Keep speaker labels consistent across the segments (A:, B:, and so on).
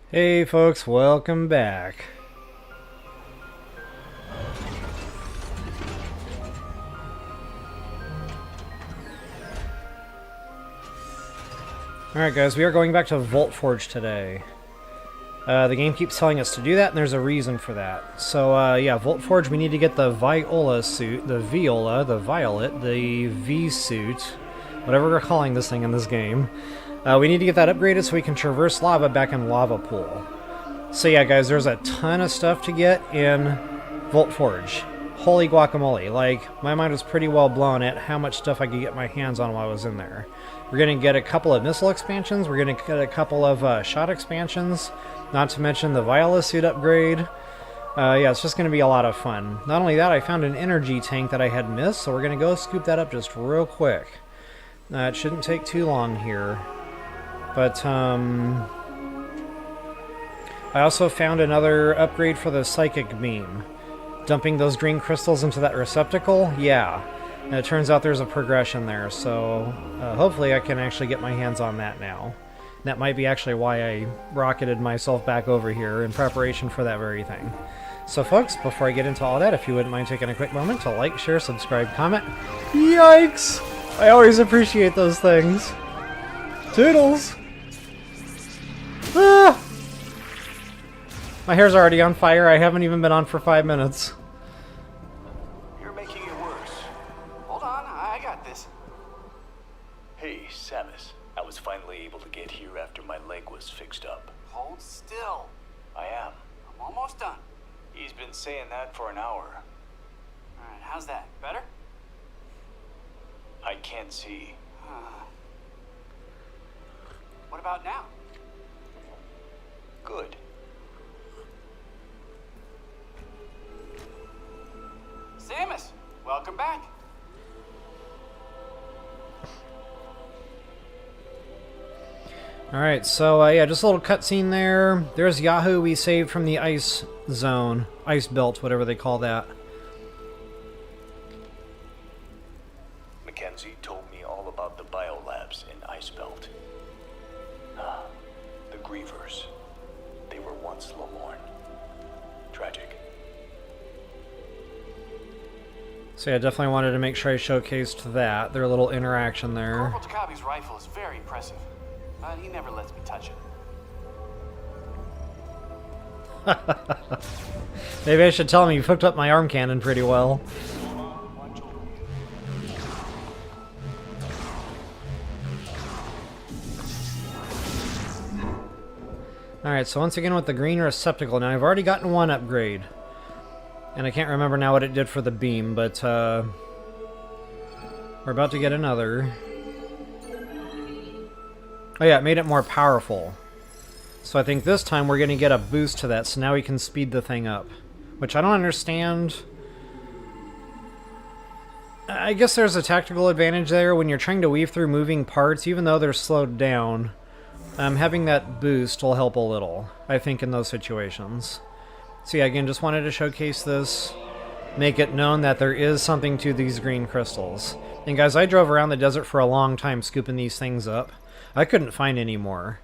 A: Hey folks, welcome back. Alright guys, we are going back to Voltforge today. The game keeps telling us to do that, and there's a reason for that. So, yeah, Voltforge, we need to get the Viola suit, the Viola, the Violet, the V-suit, whatever we're calling this thing in this game. We need to get that upgraded so we can traverse lava back in Lava Pool. So yeah, guys, there's a ton of stuff to get in Voltforge. Holy guacamole. Like, my mind was pretty well blown at how much stuff I could get my hands on while I was in there. We're going to get a couple of missile expansions. We're going to get a couple of shot expansions. Not to mention the Viola suit upgrade. Yeah, it's just going to be a lot of fun. Not only that, I found an energy tank that I had missed, so we're going to go scoop that up just real quick. It shouldn't take too long here. But, I also found another upgrade for the Psychic Beam. Dumping those green crystals into that receptacle? Yeah. And it turns out there's a progression there, so hopefully I can actually get my hands on that now. That might be actually why I rocketed myself back over here in preparation for that very thing. So folks, before I get into all that, if you wouldn't mind taking a quick moment to like, share, subscribe, comment. Yikes! I always appreciate those things. Toodles! Ah! My hair's already on fire. I haven't even been on for 5 minutes.
B: You're making it worse. Hold on, I got this. Hey, Samus. I was finally able to get here after my leg was fixed up. Hold still. I am. I'm almost done. He's been saying that for an hour. Alright, how's that? Better? I can't see. What about now? Good. Samus, welcome back.
A: Alright, so yeah, just a little cutscene there. There's Yahoo we saved from the ice zone. Ice belt, whatever they call that.
B: Mackenzie told me all about the biolabs in Ice Belt. The Grievers. They were once Lomorn. Tragic.
A: So yeah, definitely wanted to make sure I showcased that. Their little interaction there.
B: Corporal Takabi's rifle is very impressive, but he never lets me touch it.
A: Maybe I should tell him you hooked up my arm cannon pretty well. Alright, so once again with the green receptacle. Now I've already gotten one upgrade. And I can't remember now what it did for the beam, but we're about to get another. Oh yeah, it made it more powerful. So I think this time we're going to get a boost to that, so now we can speed the thing up. Which I don't understand. I guess there's a tactical advantage there when you're trying to weave through moving parts, even though they're slowed down. Having that boost will help a little, I think, in those situations. So yeah, again, just wanted to showcase this, make it known that there is something to these green crystals. And guys, I drove around the desert for a long time scooping these things up. I couldn't find any more.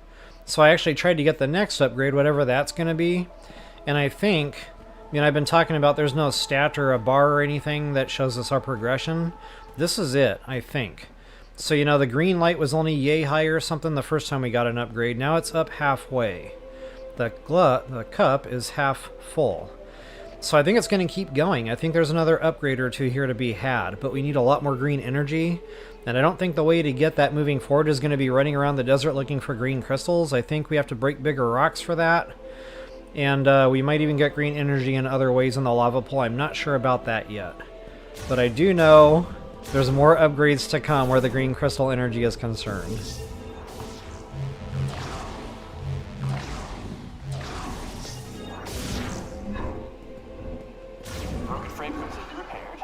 A: So I actually tried to get the next upgrade, whatever that's going to be. And I think, I've been talking about there's no stat or a bar or anything that shows us our progression. This is it, I think. So, the green light was only yay high or something the first time we got an upgrade. Now it's up halfway. The cup is half full. So I think it's going to keep going. I think there's another upgrade or two here to be had, but we need a lot more green energy. And I don't think the way to get that moving forward is going to be running around the desert looking for green crystals. I think we have to break bigger rocks for that. And we might even get green energy in other ways in the lava pool. I'm not sure about that yet. But I do know there's more upgrades to come where the green crystal energy is concerned.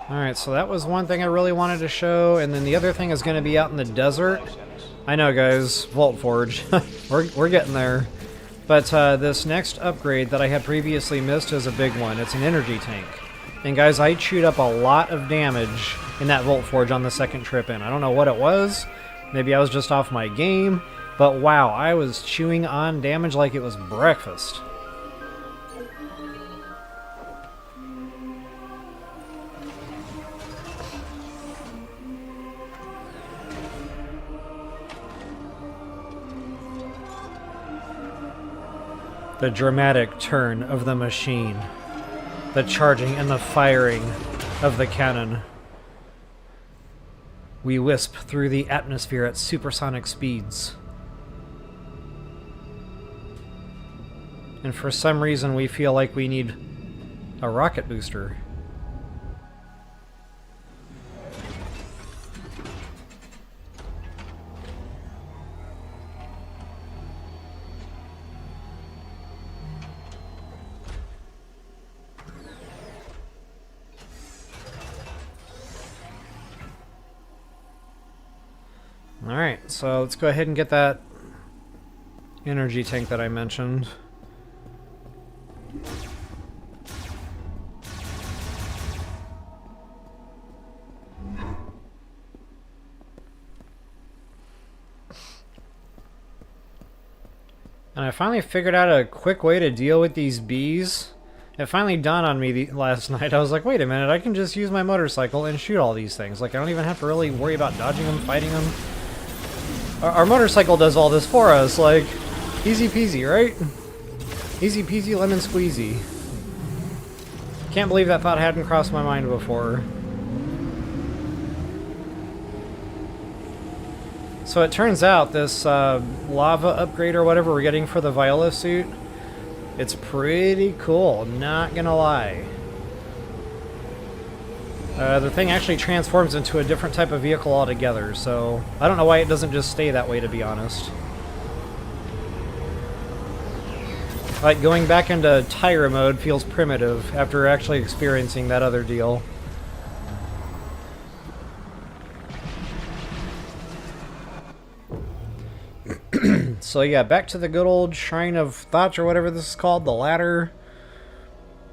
A: Alright, so that was one thing I really wanted to show, and then the other thing is going to be out in the desert. I know, guys, Voltforge. we're getting there. But this next upgrade that I had previously missed is a big one. It's an energy tank. And guys, I chewed up a lot of damage in that Voltforge on the second trip in. I don't know what it was. Maybe I was just off my game. But wow, I was chewing on damage like it was breakfast. The dramatic turn of the machine. The charging and the firing of the cannon. We wisp through the atmosphere at supersonic speeds. And for some reason we feel like we need a rocket booster. Alright, so let's go ahead and get that energy tank that I mentioned. And I finally figured out a quick way to deal with these bees. It finally dawned on me last night. I was like, wait a minute, I can just use my motorcycle and shoot all these things. Like, I don't even have to really worry about dodging them, fighting them. Our motorcycle does all this for us, like, easy peasy, right? Easy peasy lemon squeezy. Can't believe that thought hadn't crossed my mind before. So it turns out this lava upgrade or whatever we're getting for the Viola suit, it's pretty cool, not gonna lie. The thing actually transforms into a different type of vehicle altogether, so I don't know why it doesn't just stay that way, to be honest. Like, going back into tire mode feels primitive after actually experiencing that other deal. So yeah, back to the good old Shrine of Thought, or whatever this is called, the Ladder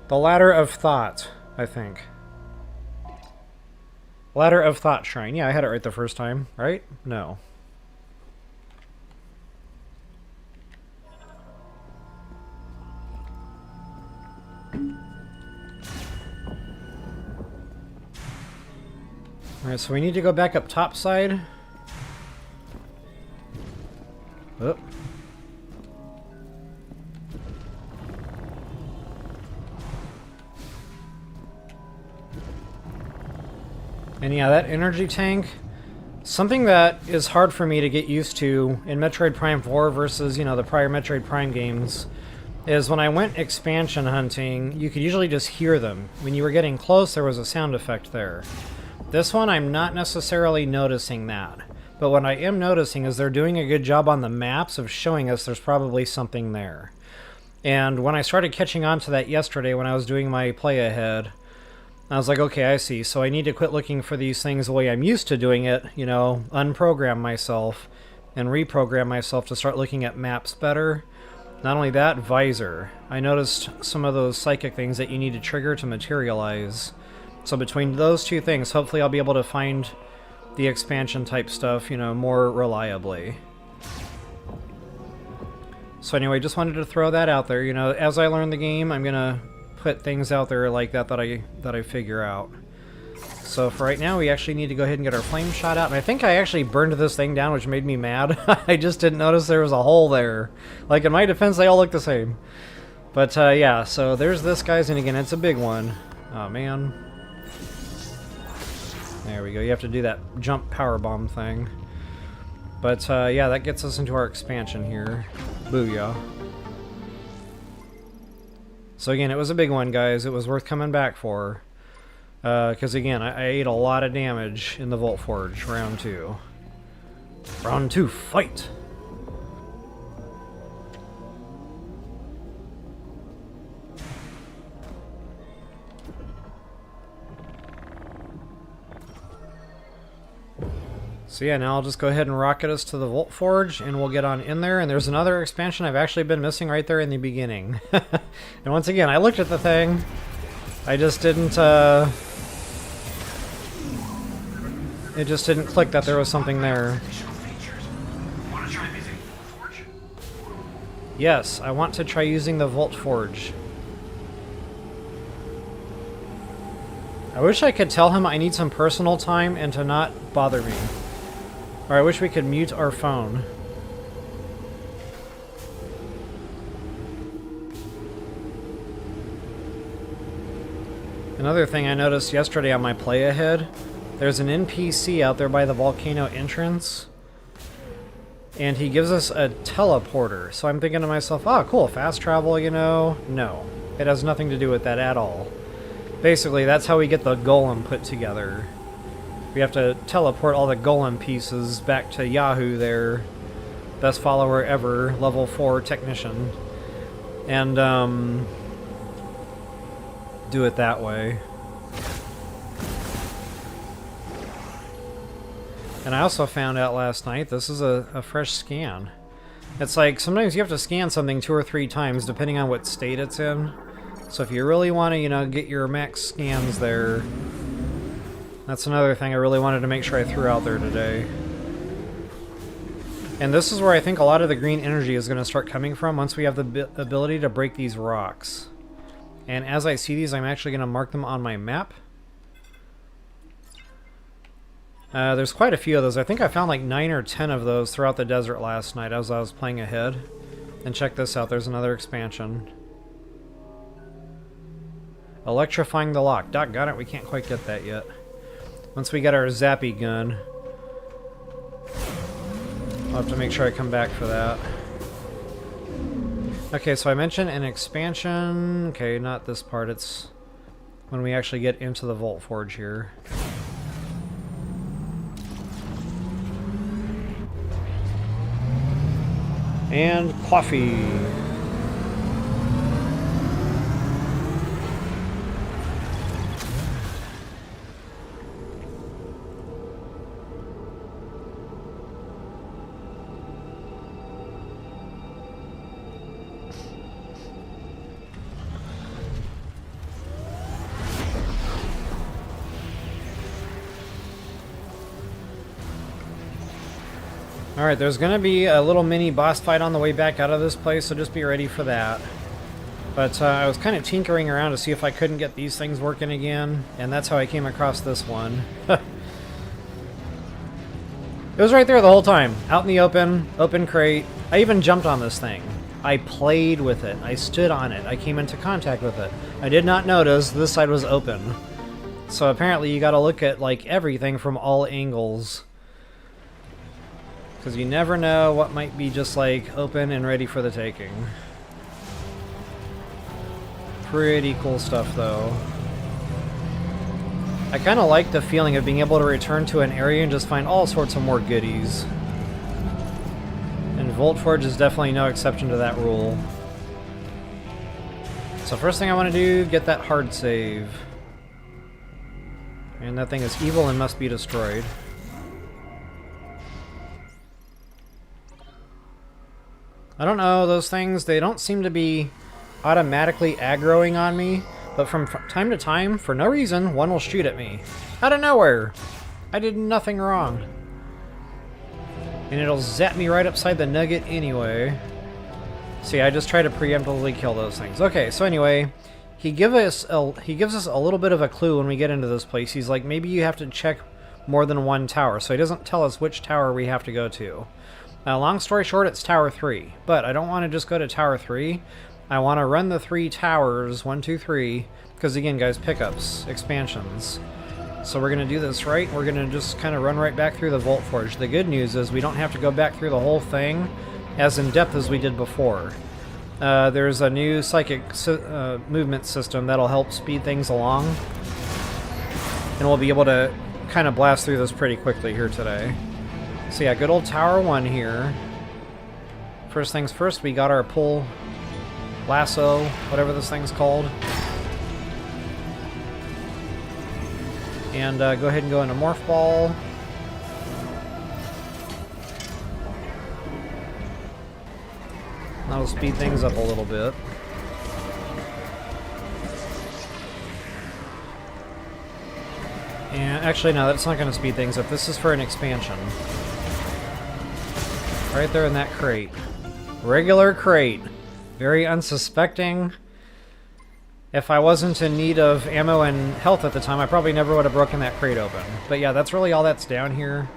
A: of Thought, I think. Ladder of Thought Shrine. Yeah, I had it right the first time, right? No. Alright, so we need to go back up topside. Oh. And yeah, that energy tank, something that is hard for me to get used to in Metroid Prime 4 versus, you know, the prior Metroid Prime games, is when I went expansion hunting, you could usually just hear them. When you were getting close, there was a sound effect there. This one, I'm not necessarily noticing that. But what I am noticing is they're doing a good job on the maps of showing us there's probably something there. And when I started catching on to that yesterday when I was doing my play ahead, I was like, okay, I see. So I need to quit looking for these things the way I'm used to doing it, you know, unprogram myself and reprogram myself to start looking at maps better. Not only that, visor. I noticed some of those psychic things that you need to trigger to materialize. So between those two things, hopefully I'll be able to find the expansion type stuff, you know, more reliably. So anyway, just wanted to throw that out there. You know, as I learn the game, I'm gonna put things out there like that that I figure out. So for right now, we actually need to go ahead and get our flame shot out. And I think I actually burned this thing down, which made me mad. I just didn't notice there was a hole there. Like, in my defense, they all look the same. But yeah, so there's this guy's, and again, it's a big one. Oh man. There we go. You have to do that jump power bomb thing. But yeah, that gets us into our expansion here. Booyah. So again, it was a big one, guys. It was worth coming back for. Because again, I ate a lot of damage in the Vault Forge, round 2. Round 2, fight! So yeah, now I'll just go ahead and rocket us to the Vault Forge, and we'll get on in there. And there's another expansion I've actually been missing right there in the beginning. And once again, I looked at the thing. I just didn't, it just didn't click that there was something there. Yes, I want to try using the Volt Forge. I wish I could tell him I need some personal time and to not bother me. Or I wish we could mute our phone. Another thing I noticed yesterday on my play ahead, there's an NPC out there by the volcano entrance, and he gives us a teleporter. So I'm thinking to myself, oh cool, fast travel, you know? No, it has nothing to do with that at all. Basically, that's how we get the golem put together. We have to teleport all the golem pieces back to Yahoo there. Best follower ever, level 4 technician. And, do it that way. And I also found out last night, this is a fresh scan. It's like, sometimes you have to scan something 2 or 3 times depending on what state it's in. So if you really want to, you know, get your max scans there, that's another thing I really wanted to make sure I threw out there today. And this is where I think a lot of the green energy is going to start coming from once we have the ability to break these rocks. And as I see these, I'm actually going to mark them on my map. There's quite a few of those. I think I found like 9 or 10 of those throughout the desert last night as I was playing ahead. And check this out, there's another expansion. Electrifying the lock. Doggone it, we can't quite get that yet. Once we get our zappy gun, I'll have to make sure I come back for that. Okay, so I mentioned an expansion. Okay, not this part, it's when we actually get into the Volt Forge here. And coffee. Alright, there's gonna be a little mini boss fight on the way back out of this place, so just be ready for that. But I was kind of tinkering around to see if I couldn't get these things working again, and that's how I came across this one. It was right there the whole time, out in the open crate. I even jumped on this thing. I played with it. I stood on it. I came into contact with it. I did not notice this side was open. So apparently you gotta look at like everything from all angles. Because you never know what might be just like open and ready for the taking. Pretty cool stuff though. I kind of like the feeling of being able to return to an area and just find all sorts of more goodies. And Volt Forge is definitely no exception to that rule. So first thing I want to do, get that hard save. And that thing is evil and must be destroyed. I don't know, those things, they don't seem to be automatically aggroing on me, but from time to time, for no reason, one will shoot at me. Out of nowhere! I did nothing wrong. And it'll zap me right upside the nugget anyway. See, I just try to preemptively kill those things. Okay, so anyway, he gives us a little bit of a clue when we get into this place. He's like, maybe you have to check more than one tower, so he doesn't tell us which tower we have to go to. Now, long story short, it's Tower 3, but I don't want to just go to Tower 3. I want to run the 3 towers, 1, 2, 3, because again, guys, pickups, expansions. So we're going to do this right. We're going to just kind of run right back through the Volt Forge. The good news is we don't have to go back through the whole thing as in-depth as we did before. There's a new psychic movement system that'll help speed things along. And we'll be able to kind of blast through this pretty quickly here today. So yeah, good old Tower 1 here. First things first, we got our pull lasso, whatever this thing's called. And go ahead and go into Morph Ball. That'll speed things up a little bit. And actually, no, that's not going to speed things up. This is for an expansion. Right there in that crate. Regular crate. Very unsuspecting. If I wasn't in need of ammo and health at the time, I probably never would have broken that crate open. But yeah, that's really all that's down here.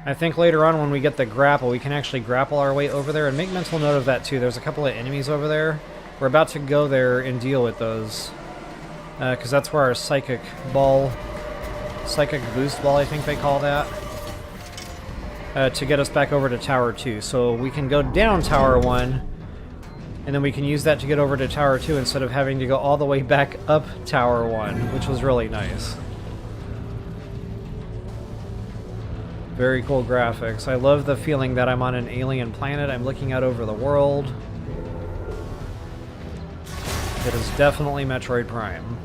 A: I think later on when we get the grapple, we can actually grapple our way over there, and make mental note of that too. There's a couple of enemies over there. We're about to go there and deal with those. Because that's where our psychic boost ball, I think they call that. To get us back over to Tower 2. So we can go down Tower 1, and then we can use that to get over to Tower 2 instead of having to go all the way back up Tower 1, which was really nice. Very cool graphics. I love the feeling that I'm on an alien planet. I'm looking out over the world. It is definitely Metroid Prime.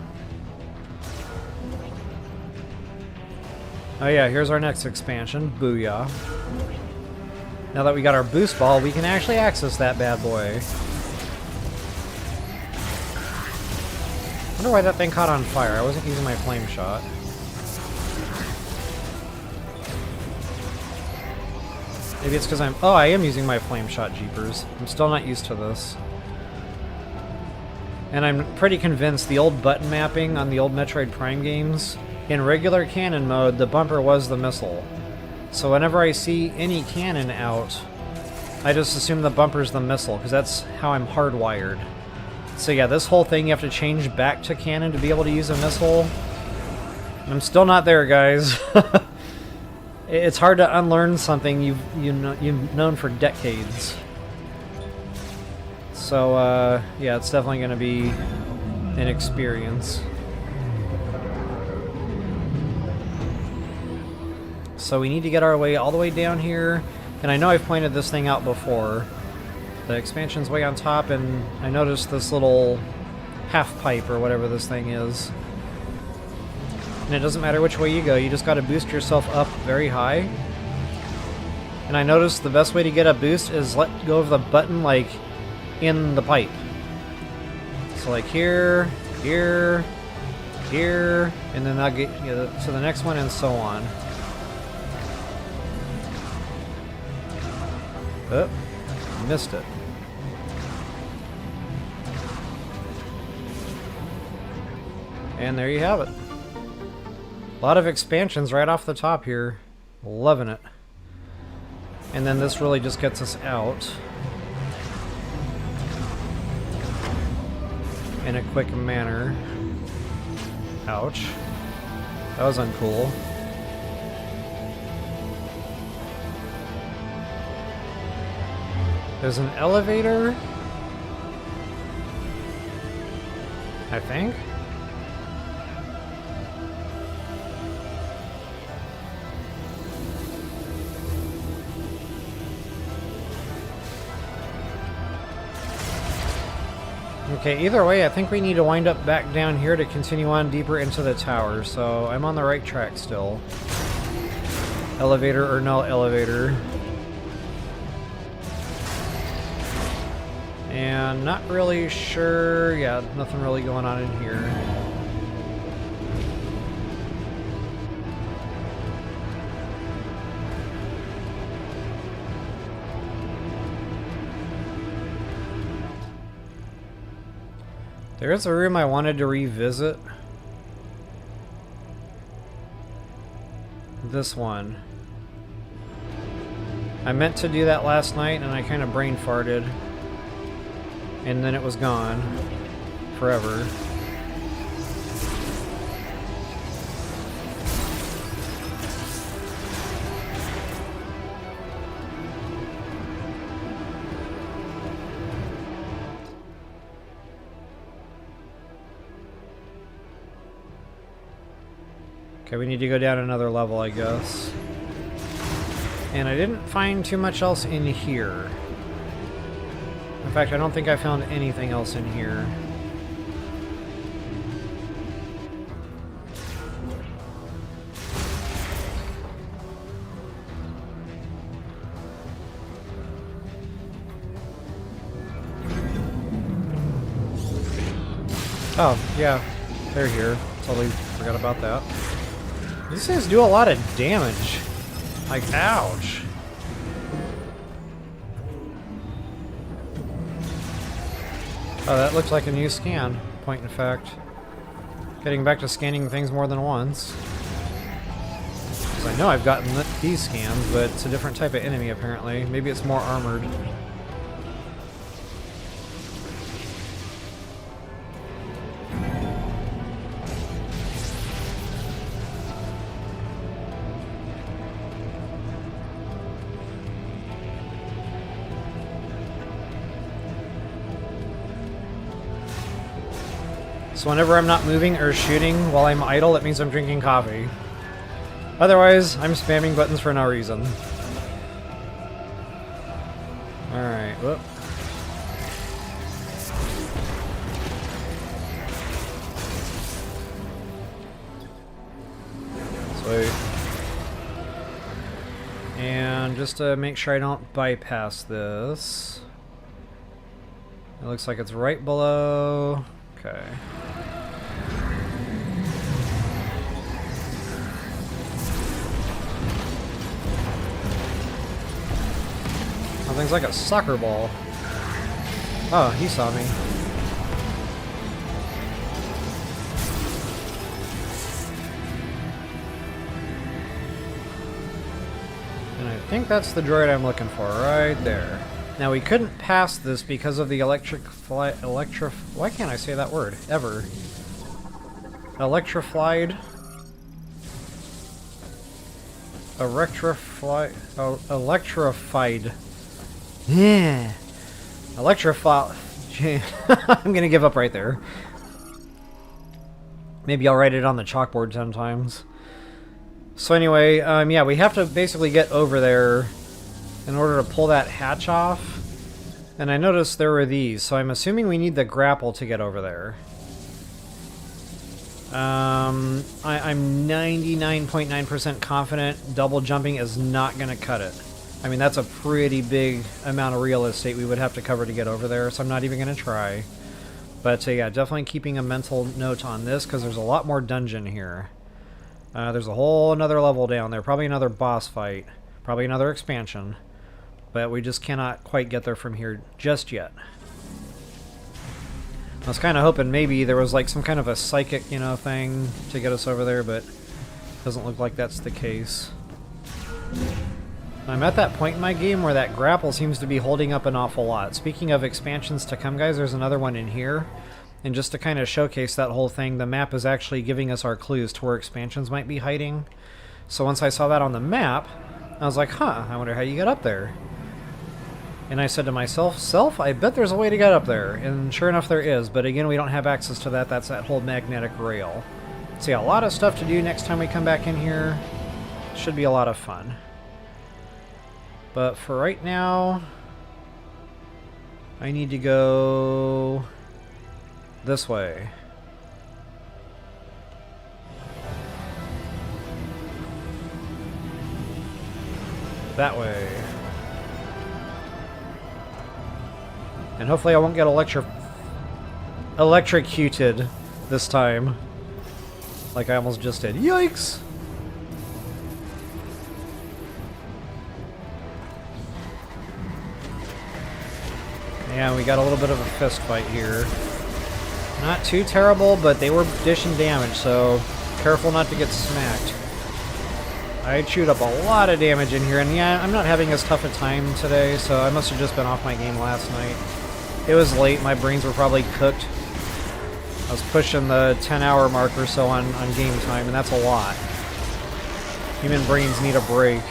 A: Oh yeah, here's our next expansion. Booyah. Now that we got our boost ball, we can actually access that bad boy. I wonder why that thing caught on fire. I wasn't using my flame shot. Maybe it's because I'm... Oh, I am using my flame shot, jeepers. I'm still not used to this. And I'm pretty convinced the old button mapping on the old Metroid Prime games, in regular cannon mode, the bumper was the missile. So whenever I see any cannon out, I just assume the bumper's the missile, because that's how I'm hardwired. So yeah, this whole thing, you have to change back to cannon to be able to use a missile. I'm still not there, guys. It's hard to unlearn something you've known for decades. So, yeah, it's definitely going to be an experience. So we need to get our way all the way down here. And I know I've pointed this thing out before. The expansion's way on top, and I noticed this little half pipe or whatever this thing is. And it doesn't matter which way you go, you just got to boost yourself up very high. And I noticed the best way to get a boost is let go of the button, like, in the pipe. So like here, here, here, and then I'll get to the next one and so on. Oh, missed it. And there you have it. A lot of expansions right off the top here. Loving it. And then this really just gets us out in a quick manner. Ouch. That was uncool. There's an elevator, I think. Okay, either way, I think we need to wind up back down here to continue on deeper into the tower, so I'm on the right track still. Elevator or no elevator. And not really sure, yeah, nothing really going on in here. There's a room I wanted to revisit. This one. I meant to do that last night and I kind of brain farted. And then it was gone. Forever. Okay, we need to go down another level, I guess. And I didn't find too much else in here. In fact, I don't think I found anything else in here. Oh, yeah. They're here. Totally forgot about that. These things do a lot of damage. Like, ouch. Oh, that looks like a new scan, point in fact. Getting back to scanning things more than once. Because I know I've gotten these scans, but it's a different type of enemy apparently. Maybe it's more armored. So whenever I'm not moving or shooting while I'm idle, that means I'm drinking coffee. Otherwise, I'm spamming buttons for no reason. Alright, whoop. Sweet. And just to make sure I don't bypass this. It looks like it's right below. Okay. Something's like a soccer ball. Oh, he saw me. And I think that's the droid I'm looking for, right there. Now we couldn't pass this because of the why can't I say that word? Ever. Electrified. Electrified. Yeah. Electrified. I'm gonna give up right there. Maybe I'll write it on the chalkboard 10 times. So anyway, yeah, we have to basically get over there in order to pull that hatch off. And I noticed there were these, so I'm assuming we need the grapple to get over there. I'm 99.9% confident double jumping is not going to cut it. I mean, that's a pretty big amount of real estate we would have to cover to get over there, so I'm not even going to try. But yeah, definitely keeping a mental note on this, because there's a lot more dungeon here. There's a whole another level down there, probably another boss fight, probably another expansion. But we just cannot quite get there from here just yet. I was kind of hoping maybe there was like some kind of a psychic, you know, thing to get us over there, but doesn't look like that's the case. I'm at that point in my game where that grapple seems to be holding up an awful lot. Speaking of expansions to come, guys, there's another one in here. And just to kind of showcase that whole thing, the map is actually giving us our clues to where expansions might be hiding. So once I saw that on the map, I was like, huh, I wonder how you get up there. And I said to myself, I bet there's a way to get up there. And sure enough, there is. But again, we don't have access to that. That's that whole magnetic rail. So yeah, a lot of stuff to do next time we come back in here. Should be a lot of fun. But for right now, I need to go this way. That way. And hopefully I won't get electrocuted this time. Like I almost just did. Yikes! Yeah, we got a little bit of a fist fight here. Not too terrible, but they were dishing damage, so careful not to get smacked. I chewed up a lot of damage in here, and yeah, I'm not having as tough a time today, so I must have just been off my game last night. It was late, my brains were probably cooked. I was pushing the 10-hour mark or so on game time, and that's a lot. Human brains need a break.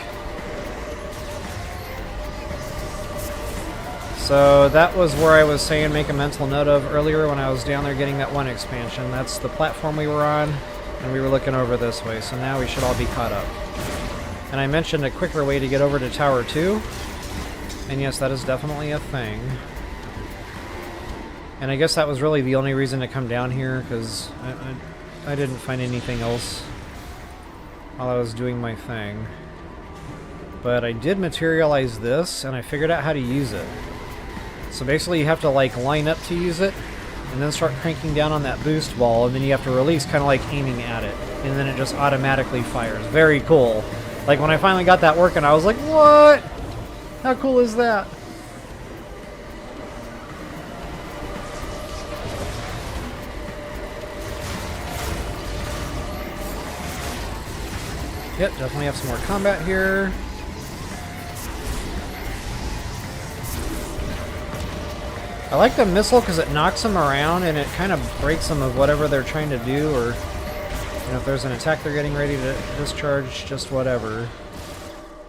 A: So that was where I was saying make a mental note of earlier when I was down there getting that one expansion. That's the platform we were on, and we were looking over this way, so now we should all be caught up. And I mentioned a quicker way to get over to Tower 2, and yes, that is definitely a thing. And I guess that was really the only reason to come down here, because I didn't find anything else while I was doing my thing. But I did materialize this, and I figured out how to use it. So basically you have to like line up to use it, and then start cranking down on that boost ball, and then you have to release, kind of like aiming at it, and then it just automatically fires. Very cool. Like when I finally got that working, I was like, what? How cool is that? Yep, definitely have some more combat here. I like the missile because it knocks them around and it kind of breaks them of whatever they're trying to do, or you know, if there's an attack they're getting ready to discharge, just whatever.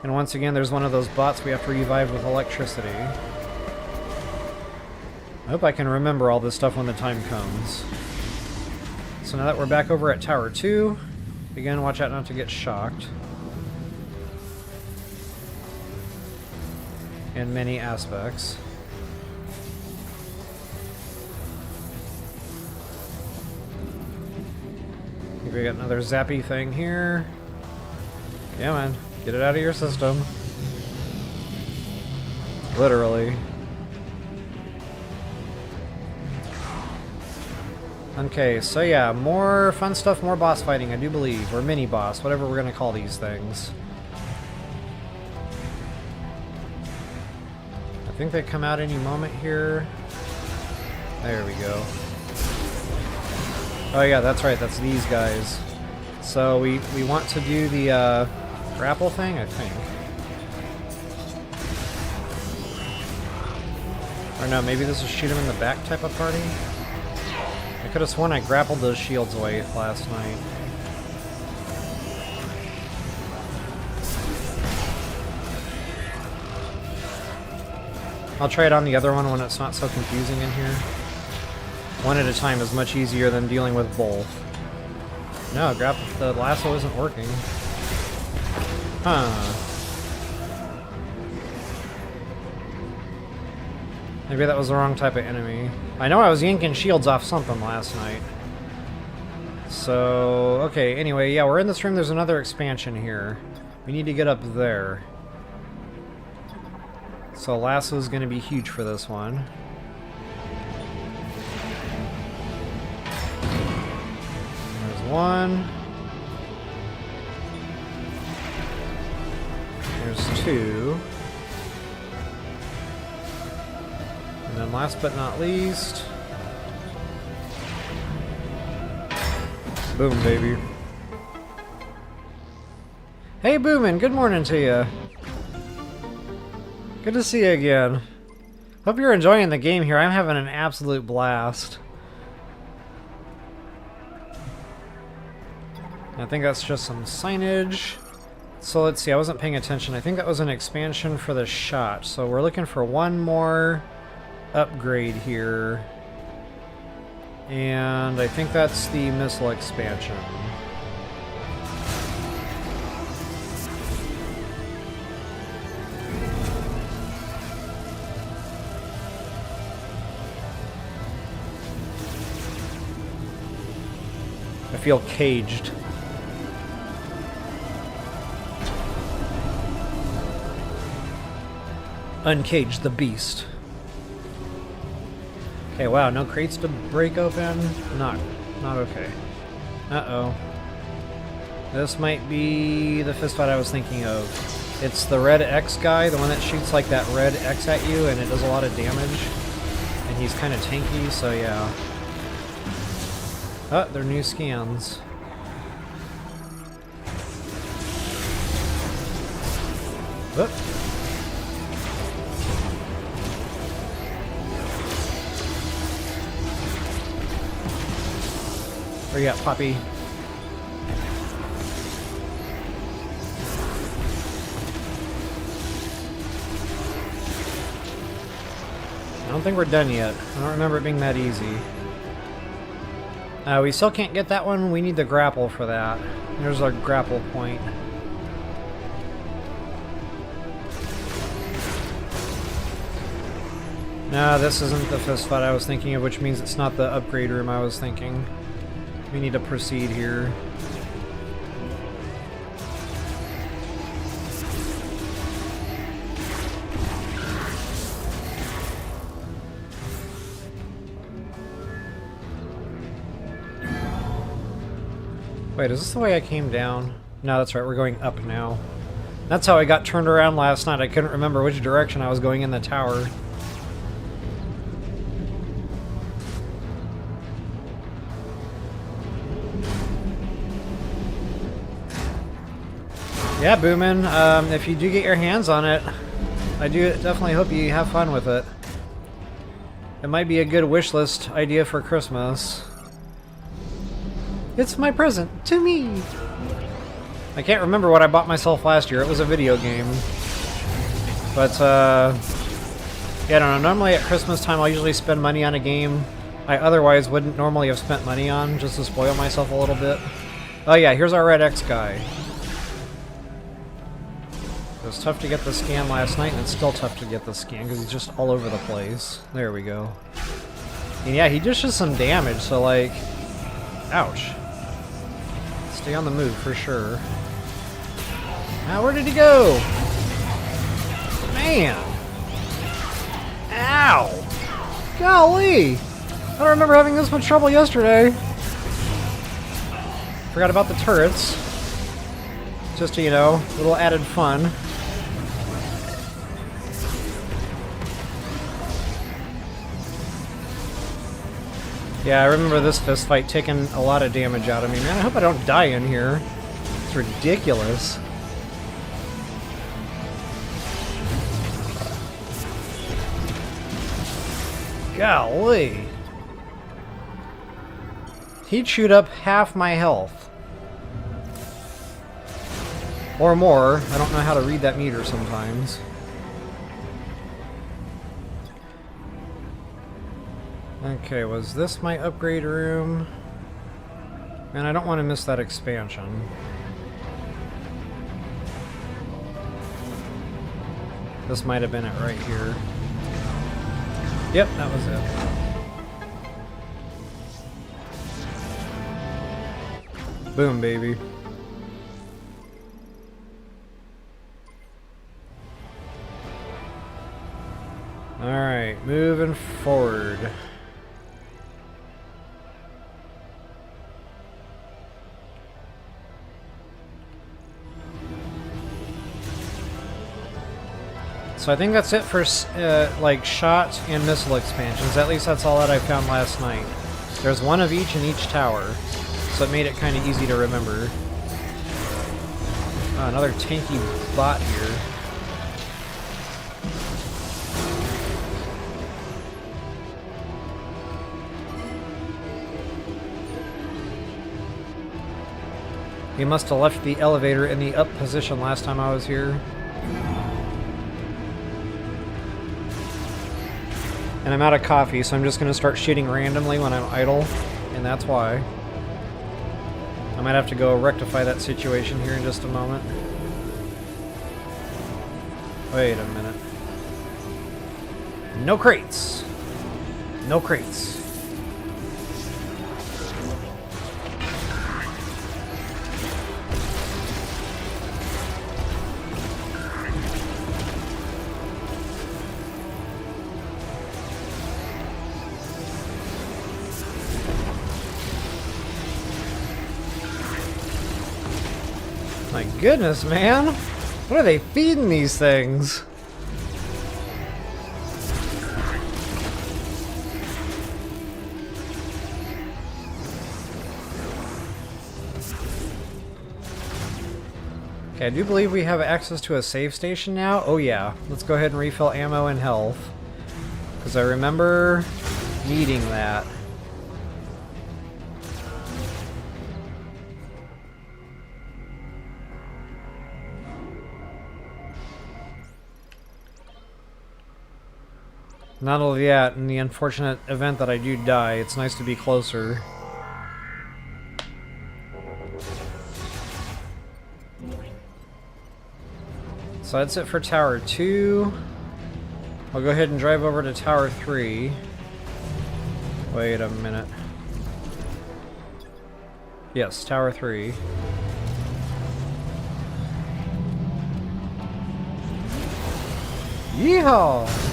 A: And once again, there's one of those bots we have to revive with electricity. I hope I can remember all this stuff when the time comes. So now that we're back over at Tower 2, again, watch out not to get shocked. In many aspects. We got another zappy thing here. Yeah, man. Get it out of your system. Literally. Okay, so yeah, more fun stuff, more boss fighting, I do believe. Or mini-boss, whatever we're gonna call these things. I think they come out any moment here. There we go. Oh yeah, that's right, that's these guys. So we want to do the grapple thing, I think. Or no, maybe this is shoot him in the back type of party? I could have sworn I grappled those shields away last night. I'll try it on the other one when it's not so confusing in here. One at a time is much easier than dealing with both. No, the lasso isn't working. Huh. Maybe that was the wrong type of enemy. I know I was yanking shields off something last night. So, okay, anyway, yeah, we're in this room. There's another expansion here. We need to get up there. So lasso is going to be huge for this one. There's one. There's two. And then last but not least... Boom, baby. Hey, Boomin', good morning to you. Good to see you again. Hope you're enjoying the game here. I'm having an absolute blast. I think that's just some signage. So let's see, I wasn't paying attention. I think that was an expansion for the shot. So we're looking for one more upgrade here. And I think that's the missile expansion. I feel caged. Uncage the beast. Okay, wow, no crates to break open? Not okay. Uh-oh. This might be the fist fight I was thinking of. It's the red X guy, the one that shoots like that red X at you and it does a lot of damage. And he's kind of tanky, so yeah. Oh, they're new scans. Whoop. Where you at, Poppy? I don't think we're done yet. I don't remember it being that easy. We still can't get that one. We need the grapple for that. There's our grapple point. No, this isn't the fist fight I was thinking of, which means it's not the upgrade room I was thinking. We need to proceed here. Wait, is this the way I came down? No, that's right, we're going up now. That's how I got turned around last night. I couldn't remember which direction I was going in the tower. Yeah, Boomin, if you do get your hands on it, I do definitely hope you have fun with it. It might be a good wish list idea for Christmas. It's my present to me. I can't remember what I bought myself last year. It was a video game. But, yeah, I don't know. Normally at Christmas time, I'll usually spend money on a game I otherwise wouldn't normally have spent money on, just to spoil myself a little bit. Oh yeah, here's our Red X guy. It was tough to get the scan last night, and it's still tough to get the scan, because he's just all over the place. There we go. And yeah, he dishes some damage, so like... Ouch. Stay on the move, for sure. Now, where did he go? Man! Ow! Golly! I don't remember having this much trouble yesterday. Forgot about the turrets. Just, you know, a little added fun. Yeah, I remember this fist fight taking a lot of damage out of me. Man, I hope I don't die in here. It's ridiculous. Golly. He chewed up half my health. Or more. I don't know how to read that meter sometimes. Okay, was this my upgrade room? Man, I don't want to miss that expansion. This might have been it right here. Yep, that was it. Boom, baby. Alright, moving forward. So I think that's it for like shot and missile expansions. At least that's all that I found last night. There's one of each in each tower, so it made it kind of easy to remember. Oh, another tanky bot here. He must have left the elevator in the up position last time I was here. And I'm out of coffee, so I'm just going to start shooting randomly when I'm idle, and that's why. I might have to go rectify that situation here in just a moment. Wait a minute. No crates! No crates. My goodness, man! What are they feeding these things? Okay, I do believe we have access to a save station now. Oh yeah, let's go ahead and refill ammo and health. Because I remember needing that. Not only that, in the unfortunate event that I do die, it's nice to be closer. So that's it for Tower 2. I'll go ahead and drive over to Tower 3. Wait a minute. Yes, Tower 3. Yeehaw!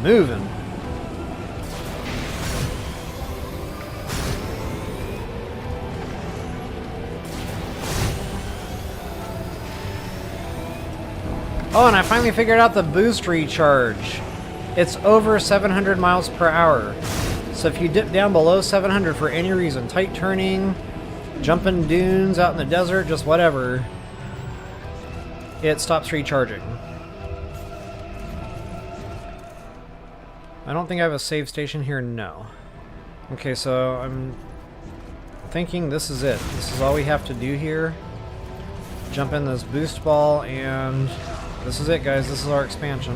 A: Moving. Oh, and I finally figured out the boost recharge. It's over 700 miles per hour. So if you dip down below 700 for any reason, tight turning, jumping dunes out in the desert, just whatever, it stops recharging. I don't think I have a save station here, no. Okay, so I'm thinking this is it. This is all we have to do here. Jump in this boost ball, and this is it, guys. This is our expansion.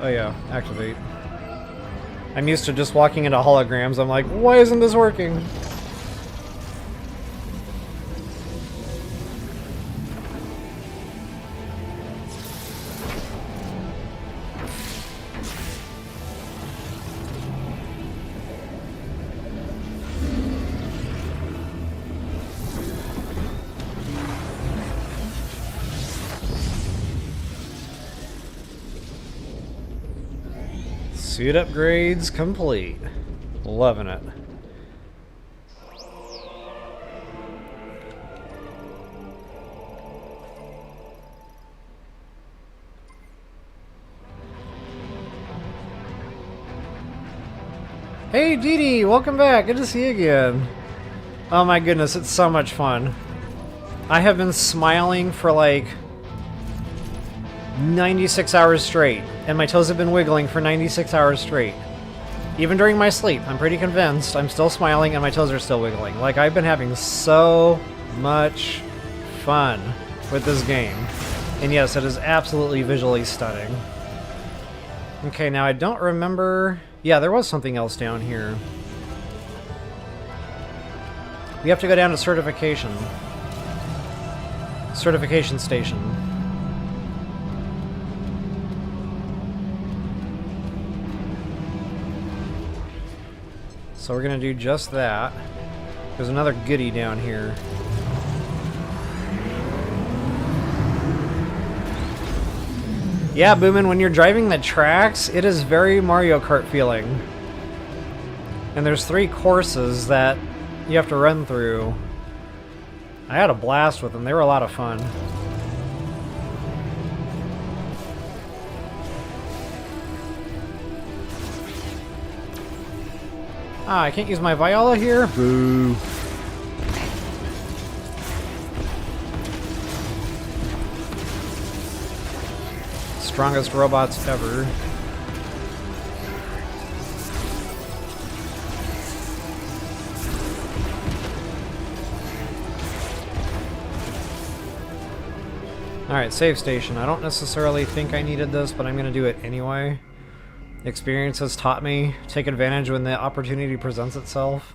A: Oh yeah, activate. I'm used to just walking into holograms. I'm like, why isn't this working? Suit upgrades complete. Loving it. Hey Dee Dee, welcome back. Good to see you again. Oh my goodness, it's so much fun. I have been smiling for like 96 hours straight, and my toes have been wiggling for 96 hours straight. Even during my sleep, I'm pretty convinced I'm still smiling and my toes are still wiggling. Like, I've been having so much fun with this game. And yes, it is absolutely visually stunning. Okay, now I don't remember... Yeah, there was something else down here. We have to go down to certification. Certification station. So we're gonna do just that. There's another goodie down here. Yeah, Boomin, when you're driving the tracks, it is very Mario Kart feeling. And there's 3 courses that you have to run through. I had a blast with them. They were a lot of fun. Ah, I can't use my Viola here? Boo. Strongest robots ever. Alright, save station. I don't necessarily think I needed this, but I'm going to do it anyway. Experience has taught me, take advantage when the opportunity presents itself.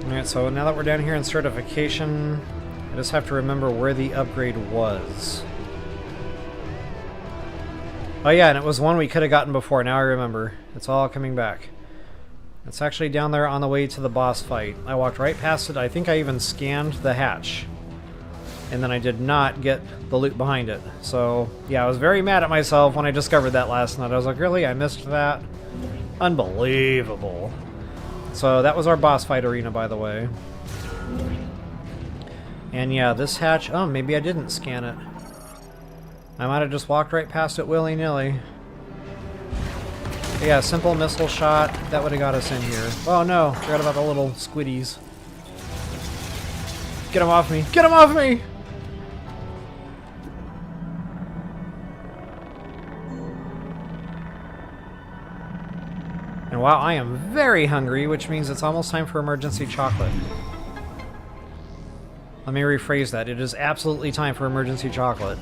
A: Alright, so now that we're down here in certification, I just have to remember where the upgrade was. Oh yeah, and it was one we could have gotten before, now I remember. It's all coming back. It's actually down there on the way to the boss fight. I walked right past it. I think I even scanned the hatch. And then I did not get the loot behind it. So, yeah, I was very mad at myself when I discovered that last night. I was like, really? I missed that? Unbelievable. So, that was our boss fight arena, by the way. And yeah, this hatch... Oh, maybe I didn't scan it. I might have just walked right past it willy-nilly. Yeah, simple missile shot. That would have got us in here. Oh no, forgot about the little squiddies. Get him off me! Get him off me! And wow, I am very hungry, which means it's almost time for emergency chocolate. Let me rephrase that. It is absolutely time for emergency chocolate.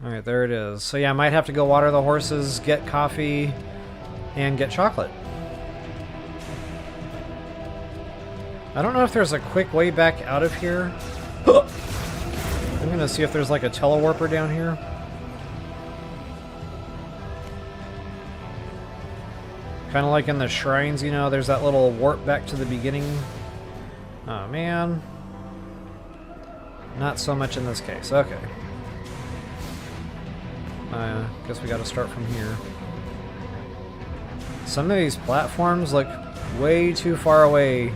A: Alright, there it is. So yeah, I might have to go water the horses, get coffee, and get chocolate. I don't know if there's a quick way back out of here. I'm gonna see if there's like a telewarper down here. Kind of like in the shrines, you know, there's that little warp back to the beginning. Oh man. Not so much in this case. Okay. Guess we gotta start from here. Some of these platforms look way too far away.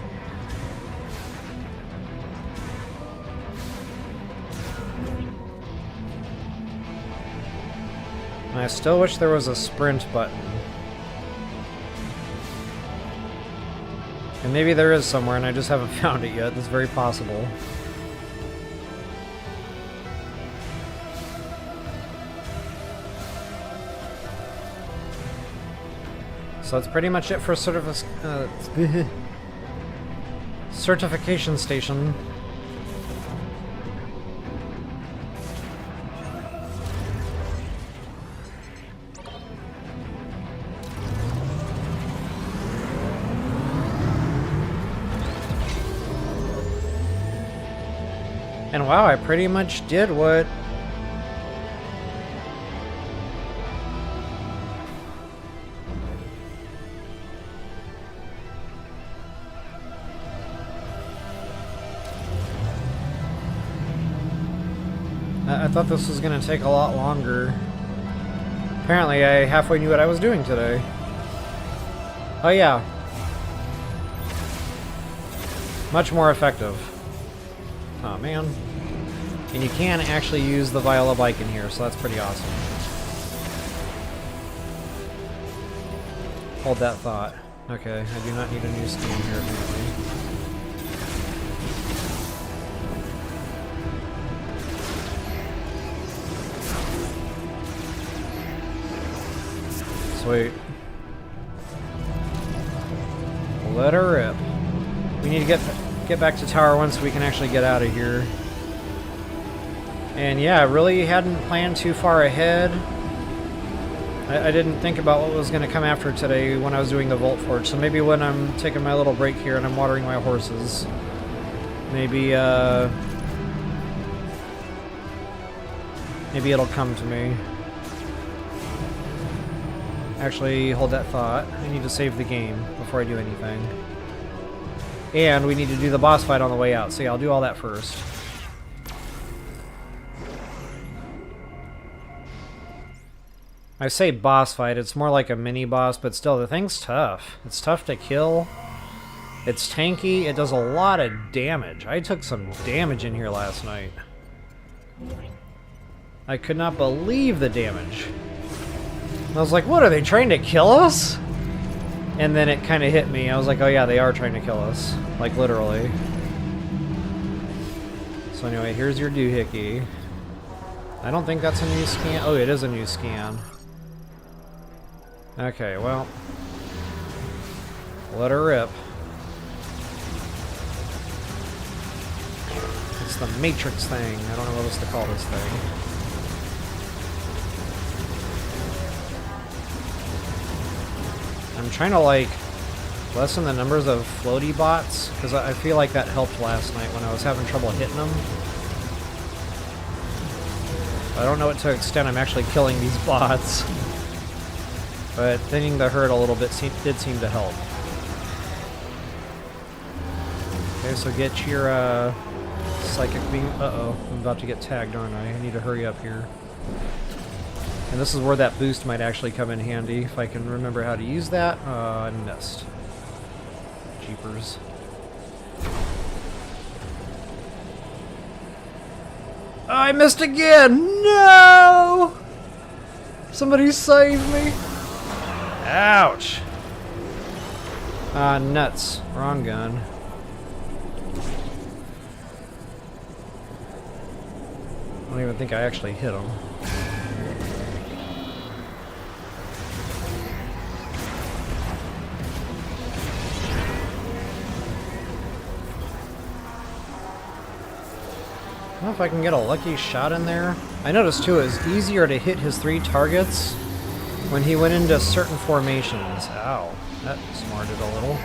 A: And I still wish there was a sprint button. And maybe there is somewhere and I just haven't found it yet. That's very possible. So that's pretty much it for sort of a certification station. And wow, I pretty much did what... I thought this was going to take a lot longer. Apparently, I halfway knew what I was doing today. Oh yeah. Much more effective. Oh man. And you can actually use the Viola bike in here, so that's pretty awesome. Hold that thought. Okay, I do not need a new skin here apparently. Sweet. Let her rip. We need to get back to Tower 1 so we can actually get out of here. And yeah, I really hadn't planned too far ahead. I didn't think about what was going to come after today when I was doing the Volt Forge. So maybe when I'm taking my little break here and I'm watering my horses, maybe maybe it'll come to me. Actually, hold that thought. I need to save the game before I do anything. And we need to do the boss fight on the way out, so yeah, I'll do all that first. I say boss fight, it's more like a mini-boss, but still, the thing's tough. It's tough to kill. It's tanky, it does a lot of damage. I took some damage in here last night. I could not believe the damage. I was like, what, are they trying to kill us? And then it kind of hit me. I was like, oh yeah, they are trying to kill us. Like, literally. So anyway, here's your doohickey. I don't think that's a new scan. Oh, it is a new scan. Okay, well. Let her rip. It's the Matrix thing. I don't know what else to call this thing. I'm trying to, like, lessen the numbers of floaty bots, because I feel like that helped last night when I was having trouble hitting them. I don't know what to extent I'm actually killing these bots. But thinning the herd a little bit did seem to help. Okay, so get your psychic beam. Uh-oh, I'm about to get tagged, aren't I? I need to hurry up here. And this is where that boost might actually come in handy, if I can remember how to use that. I missed. Jeepers. I missed again! No! Somebody save me! Ouch! Ah, nuts. Wrong gun. I don't even think I actually hit him. I don't know if I can get a lucky shot in there. I noticed too, it was easier to hit his 3 targets when he went into certain formations. Ow, that smarted a little.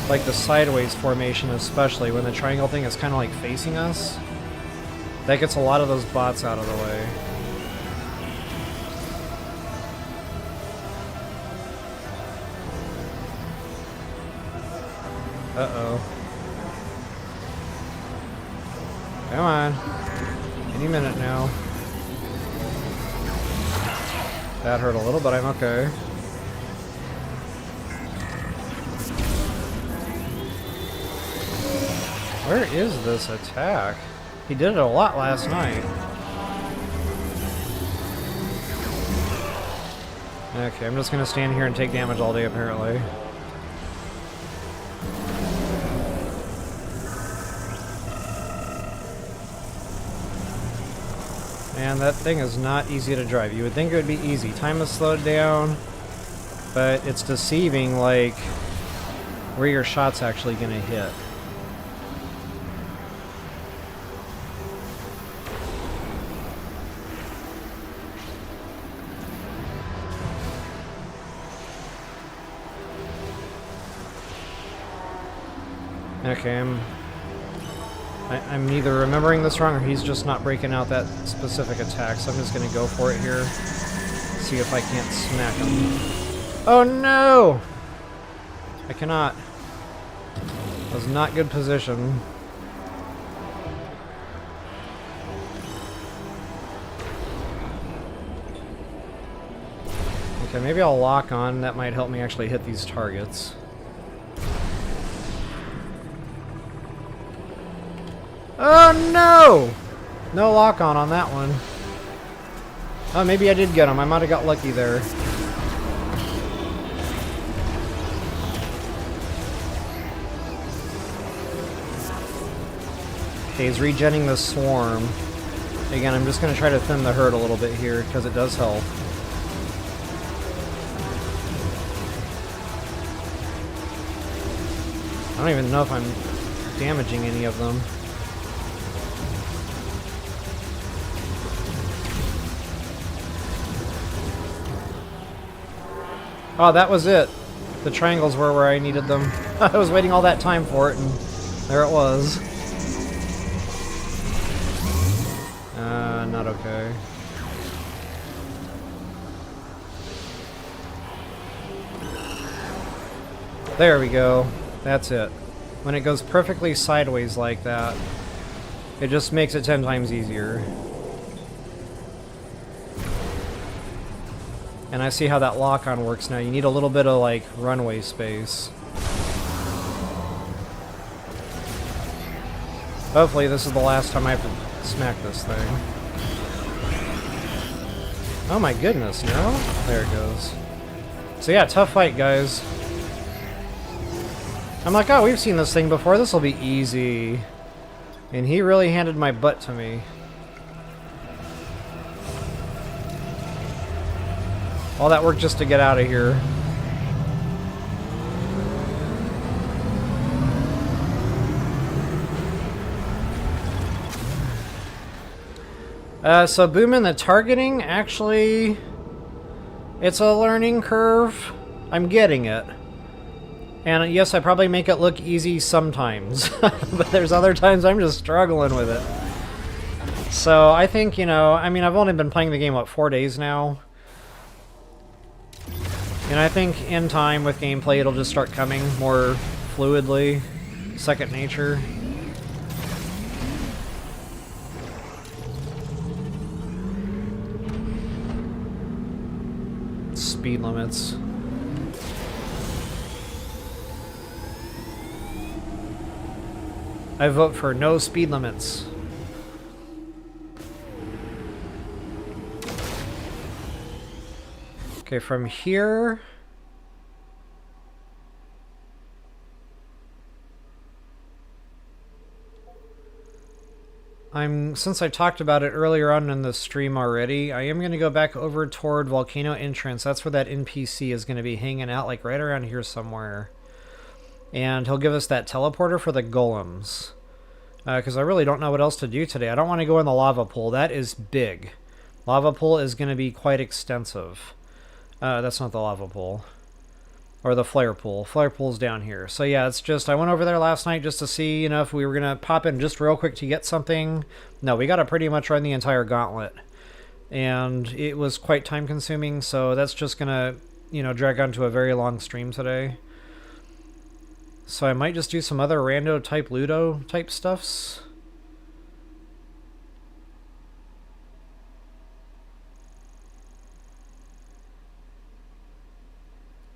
A: Like the sideways formation especially, when the triangle thing is kind of like facing us. That gets a lot of those bots out of the way. Uh-oh. Come on. Any minute now. That hurt a little, but I'm okay. Where is this attack? He did it a lot last night. Okay, I'm just gonna stand here and take damage all day, apparently. Man, that thing is not easy to drive. You would think it would be easy. Time is slowed down, but it's deceiving, like, where your shot's actually gonna hit. Okay, I'm either remembering this wrong or he's just not breaking out that specific attack, so I'm just gonna go for it here. See if I can't smack him. Oh no! I cannot. That was not good position. Okay, maybe I'll lock on. That might help me actually hit these targets. Oh no! No lock on that one. Oh, maybe I did get him. I might have got lucky there. Okay, he's regenning the swarm. Again, I'm just going to try to thin the herd a little bit here, because it does help. I don't even know if I'm damaging any of them. Oh, that was it. The triangles were where I needed them. I was waiting all that time for it, and there it was. Not okay. There we go. That's it. When it goes perfectly sideways like that, it just makes it 10 times easier. And I see how that lock-on works now. You need a little bit of, like, runway space. Hopefully this is the last time I have to smack this thing. Oh my goodness, no? There it goes. So yeah, tough fight, guys. I'm like, oh, we've seen this thing before. This will be easy. And he really handed my butt to me. All that work just to get out of here. So booming the targeting, actually, it's a learning curve. I'm getting it. And yes, I probably make it look easy sometimes, but there's other times I'm just struggling with it. So I think, you know, I mean, I've only been playing the game, what, 4 days now? And I think in time with gameplay it'll just start coming more fluidly, second nature. Speed limits. I vote for no speed limits. Okay, from here... since I talked about it earlier on in the stream already, I am going to go back over toward Volcano Entrance. That's where that NPC is going to be hanging out, like right around here somewhere. And he'll give us that teleporter for the golems. Because I really don't know what else to do today. I don't want to go in the lava pool. That is big. Lava pool is going to be quite extensive. That's not the lava pool. Or the flare pool. Flare pool's down here. So yeah, it's just, I went over there last night just to see, you know, if we were going to pop in just real quick to get something. No, we got to pretty much run the entire gauntlet. And it was quite time consuming, so that's just going to, you know, drag on to a very long stream today. So I might just do some other rando type Ludo type stuffs.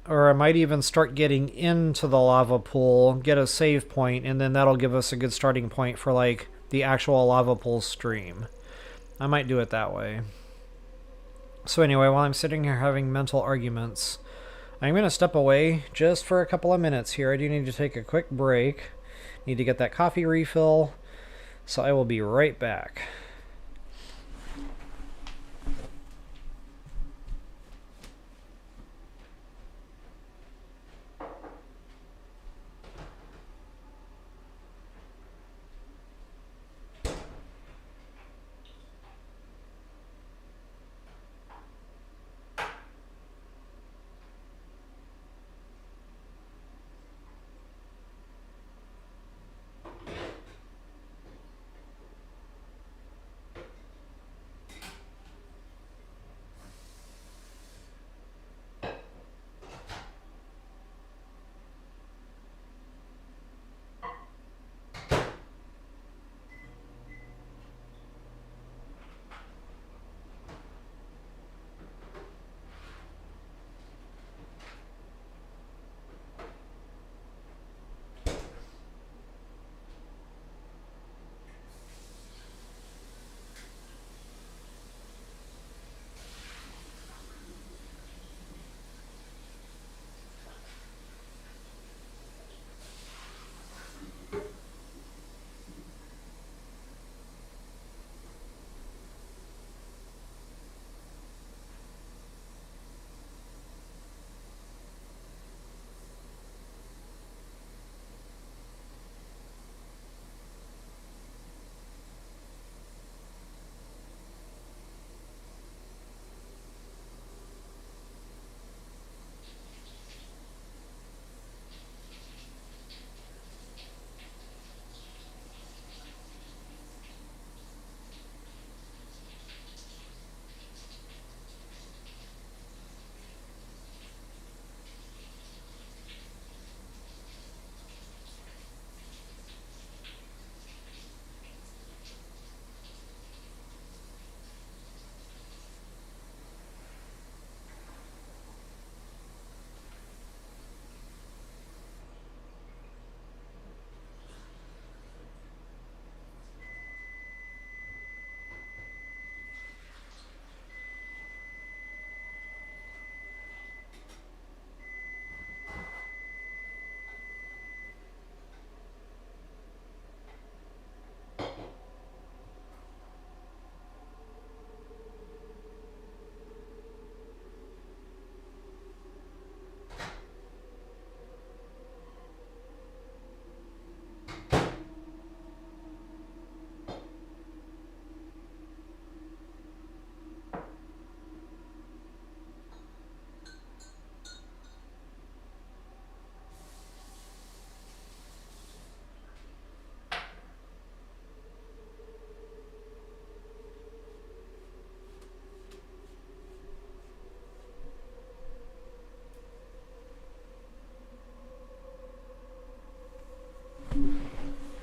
A: or I might even start getting into the lava pool, get a save point, and then that'll give us a good starting point for like the actual lava pool stream. I might do it that way. So anyway, while I'm sitting here having mental arguments, I'm going to step away just for a couple of minutes here. I do need to take a quick break. Need to get that coffee refill. So I will be right back.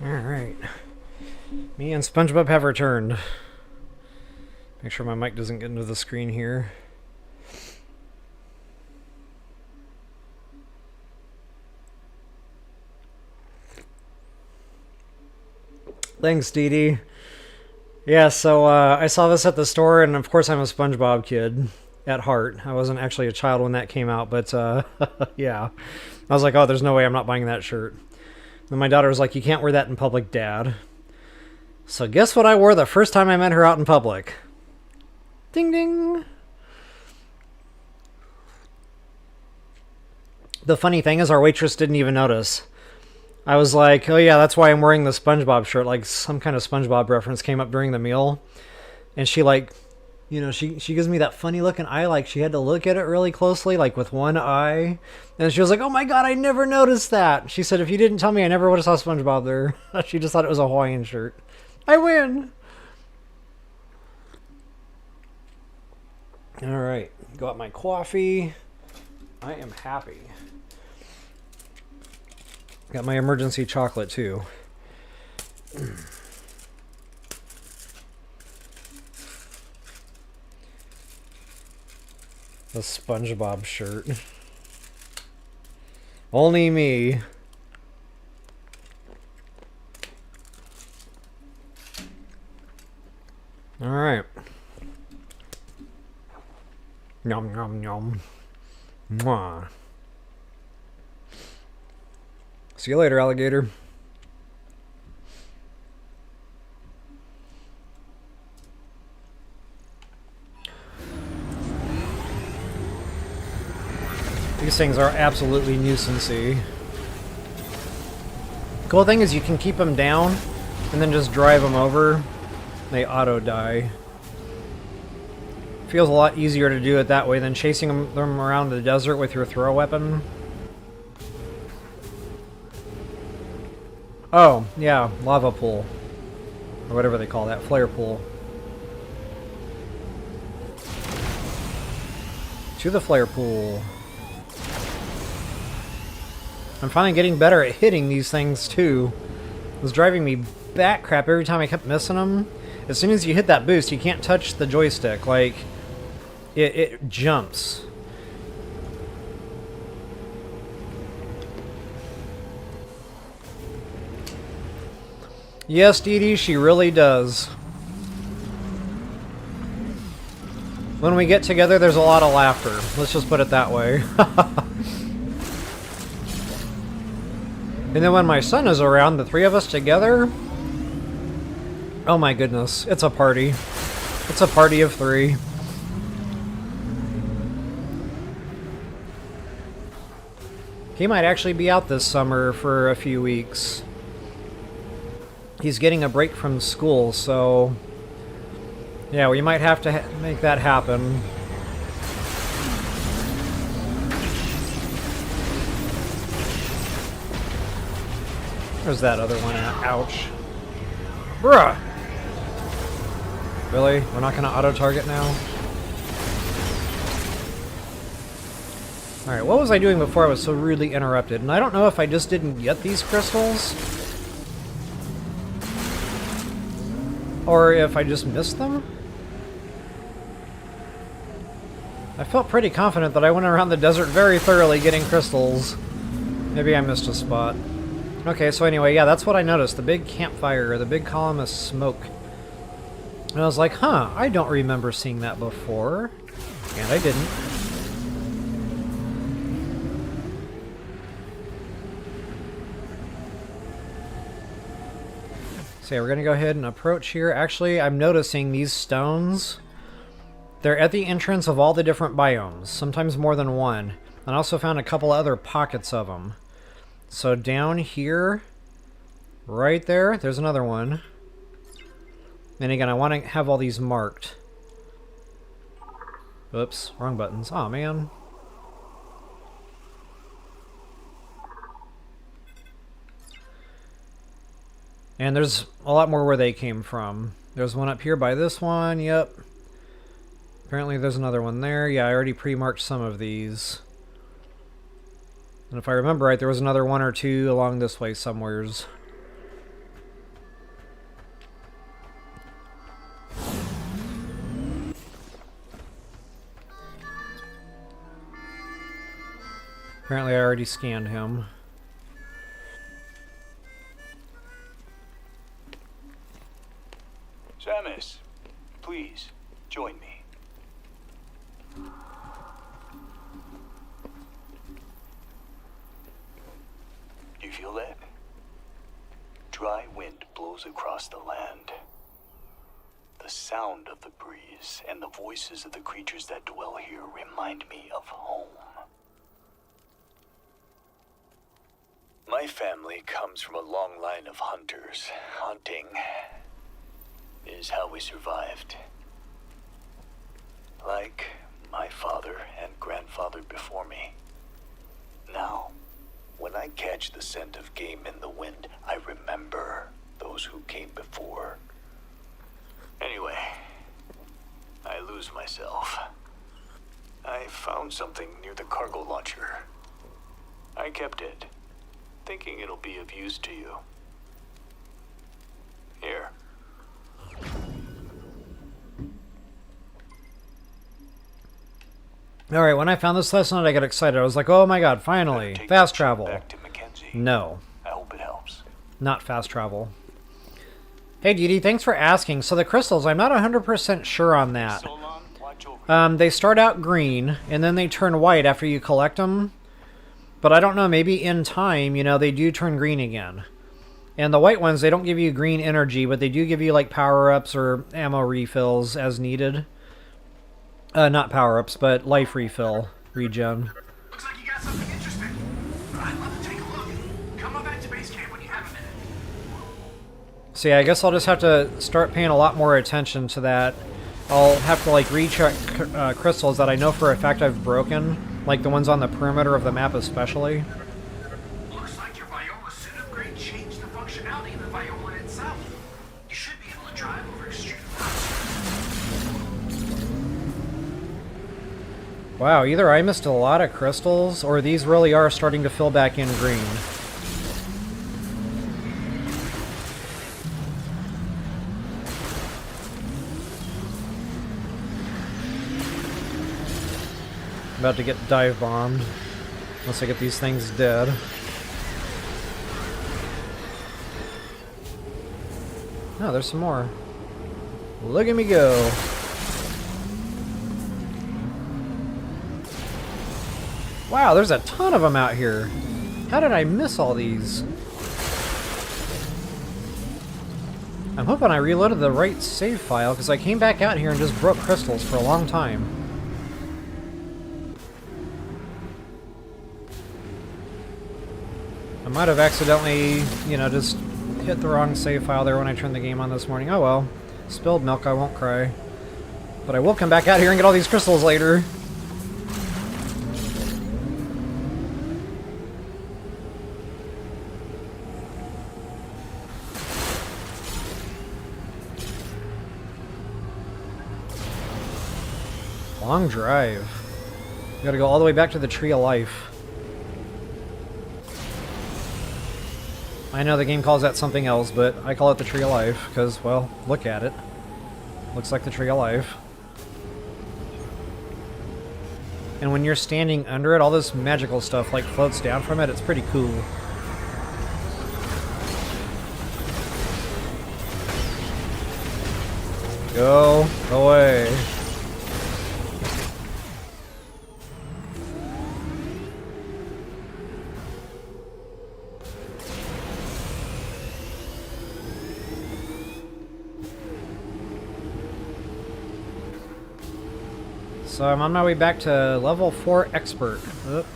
A: Alright. Me and SpongeBob have returned. Make sure my mic doesn't get into the screen here. Thanks, Dee Dee. Yeah, so I saw this at the store, and of course I'm a SpongeBob kid at heart. I wasn't actually a child when that came out, but yeah. I was like, oh, there's no way I'm not buying that shirt. Then my daughter was like, you can't wear that in public, Dad. So guess what I wore the first time I met her out in public? Ding ding! The funny thing is our waitress didn't even notice. I was like, oh yeah, that's why I'm wearing the SpongeBob shirt. Like some kind of SpongeBob reference came up during the meal. And she like, you know, she gives me that funny looking eye, like she had to look at it really closely, like with one eye. And she was like, oh my god, I never noticed that. She said, if you didn't tell me, I never would have saw SpongeBob there. She just thought it was a Hawaiian shirt. I win! Alright, got my coffee. I am happy. Got my emergency chocolate too. The SpongeBob shirt. Only me. Alright. Yum, yum, yum. Mwah. See you later, alligator. These things are absolutely nuisancey. Cool thing is you can keep them down and then just drive them over. They auto die. Feels a lot easier to do it that way than chasing them around the desert with your throw weapon. Oh, yeah, lava pool. Or whatever they call that, flare pool. To the flare pool. I'm finally getting better at hitting these things too. It was driving me bat crap every time I kept missing them. As soon as you hit that boost, you can't touch the joystick. Like, it jumps. Yes, Dee Dee, she really does. When we get together, there's a lot of laughter. Let's just put it that way. And then when my son is around, the three of us together... Oh my goodness, it's a party. It's a party of three. He might actually be out this summer for a few weeks. He's getting a break from school, so... Yeah, we might have to make that happen. Where's that other one at? Ouch. Bruh! Really? We're not gonna auto-target now? Alright, what was I doing before I was so rudely interrupted? And I don't know if I just didn't get these crystals, or if I just missed them? I felt pretty confident that I went around the desert very thoroughly getting crystals. Maybe I missed a spot. Okay, so anyway, yeah, that's what I noticed. The big campfire, the big column of smoke. And I was like, huh, I don't remember seeing that before. And I didn't. So yeah, we're going to go ahead and approach here. Actually, I'm noticing these stones. They're at the entrance of all the different biomes, sometimes more than one. And I also found a couple other pockets of them. So down here, right there, there's another one. And again, I want to have all these marked. Oops, wrong buttons. Aw, man. And there's a lot more where they came from. There's one up here by this one, yep. Apparently there's another one there. Yeah, I already pre-marked some of these. And if I remember right, there was another one or two along this way somewheres. Apparently I already scanned him.
B: Samus, please, join me. Do you feel that? Dry wind blows across the land. The sound of the breeze and the voices of the creatures that dwell here remind me of home. My family comes from a long line of hunters. Hunting is how we survived. Like my father and grandfather before me. Now, when I catch the scent of game in the wind, I remember those who came before. Anyway, I lose myself. I found something near the cargo launcher. I kept it, thinking it'll be of use to you. Here.
A: Alright, when I found this last night, I got excited. I was like, oh my god, finally!
B: Take
A: Fast
B: that trip
A: travel.
B: back to Mackenzie.
A: No,
B: I hope it helps.
A: not fast travel. Hey, Dee Dee, thanks for asking. So the crystals, I'm not 100% sure on that.
B: Solon, watch over.
A: They start out green, and then they turn white after you collect them. But I don't know, maybe in time, you know, they do turn green again. And the white ones, they don't give you green energy, but they do give you, like, power-ups or ammo refills as needed. Not power-ups, but life refill, regen.
C: Looks like you got something interesting. I'd love to take a look. Come on back to base camp when you have a minute.
A: So yeah, I guess I'll just have to start paying a lot more attention to that. I'll have to, like, recheck crystals that I know for a fact I've broken, like the ones on the perimeter of the map especially.
C: Looks like your Viola suit upgrade changed the functionality of the Viola itself. You should be able to drive over extreme routes.
A: Wow, either I missed a lot of crystals, or these really are starting to fill back in green. About to get dive bombed. Once I get these things dead. Oh, there's some more. Look at me go. Wow, there's a ton of them out here. How did I miss all these? I'm hoping I reloaded the right save file, because I came back out here and just broke crystals for a long time. I might have accidentally, you know, just hit the wrong save file there when I turned the game on this morning. Oh well. Spilled milk, I won't cry. But I will come back out here and get all these crystals later. Long drive. We gotta go all the way back to the Tree of Life. I know the game calls that something else, but I call it the Tree of Life, because, well, look at it. Looks like the Tree of Life. And when you're standing under it, all this magical stuff, like, floats down from it. It's pretty cool. Go away. So I'm on my way back to level 4 expert. Oop.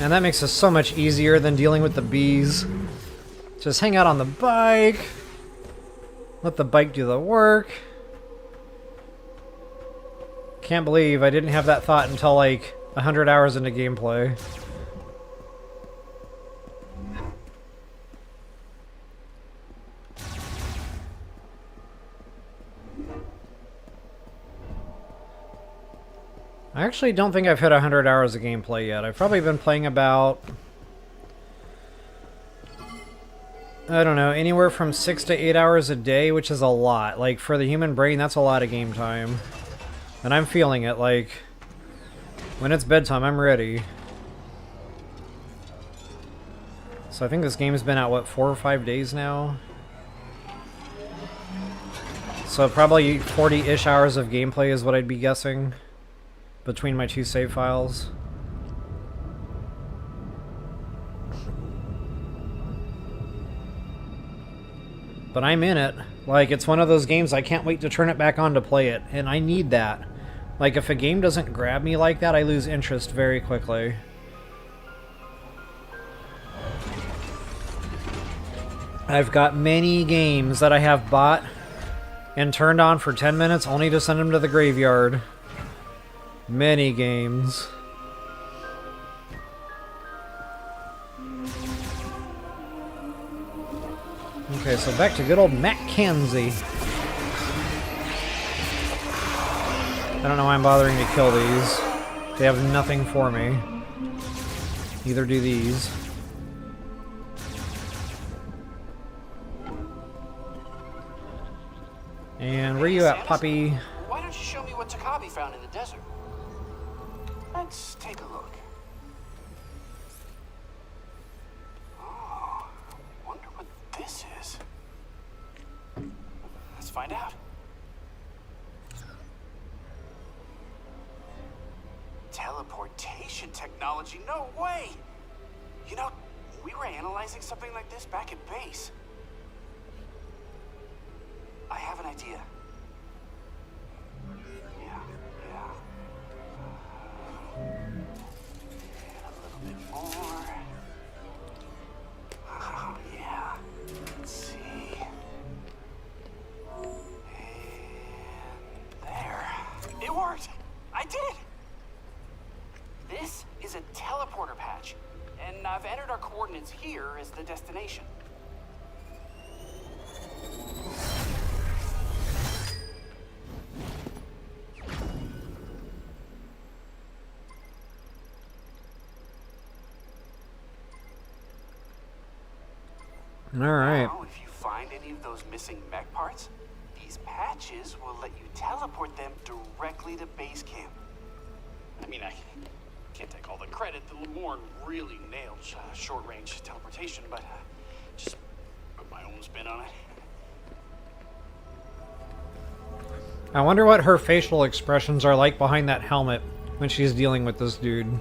A: And that makes us so much easier than dealing with the bees. Just hang out on the bike. Let the bike do the work. Can't believe I didn't have that thought until like 100 hours into gameplay. I actually don't think I've hit 100 hours of gameplay yet. I've probably been playing about, I don't know, anywhere from 6 to 8 hours a day, which is a lot. Like, for the human brain, that's a lot of game time. And I'm feeling it, like, when it's bedtime, I'm ready. So I think this game's been out, what, 4 or 5 days now? So probably 40-ish hours of gameplay is what I'd be guessing. Between my two save files. But I'm in it. Like, it's one of those games I can't wait to turn it back on to play it, and I need that. Like, if a game doesn't grab me like that, I lose interest very quickly. I've got many games that I have bought and turned on for 10 minutes only to send them to the graveyard. Many games. Okay, so back to good old Mackenzie. I don't know why I'm bothering to kill these. They have nothing for me. Neither do these. And where you at, puppy?
B: Why don't you show me what Takabe found in the desert? Let's take a look. Oh, wonder what this is. Let's find out. Teleportation technology? No way! You know, we were analyzing something like this back at base. I have an idea. Yeah. A little bit more. Oh, yeah. Let's see. And there. It worked! I did it! This is a teleporter patch, and I've entered our coordinates here as the destination.
A: All right.
B: Now, if you find any of those missing mech parts, these patches will let you teleport them directly to base camp. I mean, I can't take all the credit. The Lemorn really nailed short-range teleportation, but just put my own spin on it.
A: I wonder what her facial expressions are like behind that helmet when she's dealing with this dude.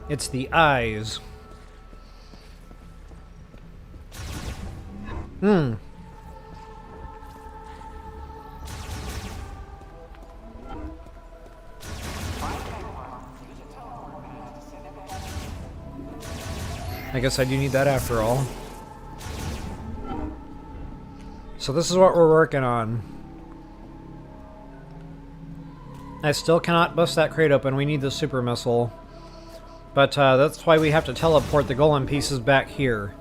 A: It's the eyes. I guess I do need that after all. So this is what we're working on. I still cannot bust that crate open. We need the super missile. But that's why we have to teleport the golem pieces back here.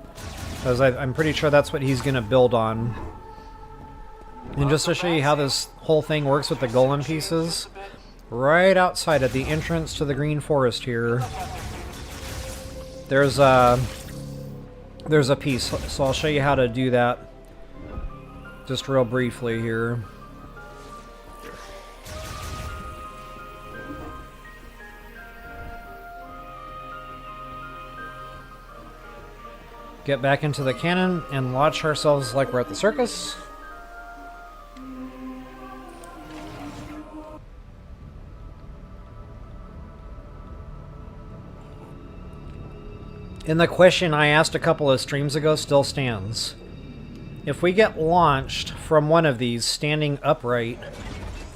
A: Because I'm pretty sure that's what he's going to build on. And just to show you how this whole thing works with the golem pieces, right outside at the entrance to the green forest here, there's a piece. So I'll show you how to do that just real briefly here. Get back into the cannon and launch ourselves like we're at the circus. And the question I asked a couple of streams ago still stands. If we get launched from one of these standing upright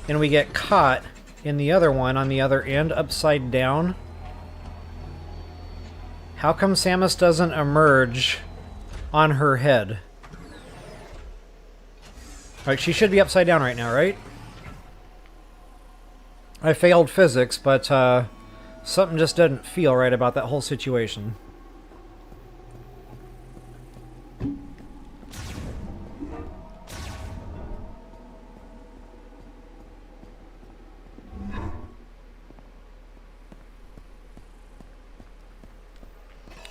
A: and we get caught in the other one on the other end upside down, how come Samus doesn't emerge on her head? Like, she should be upside down right now, right? I failed physics, but something just doesn't feel right about that whole situation.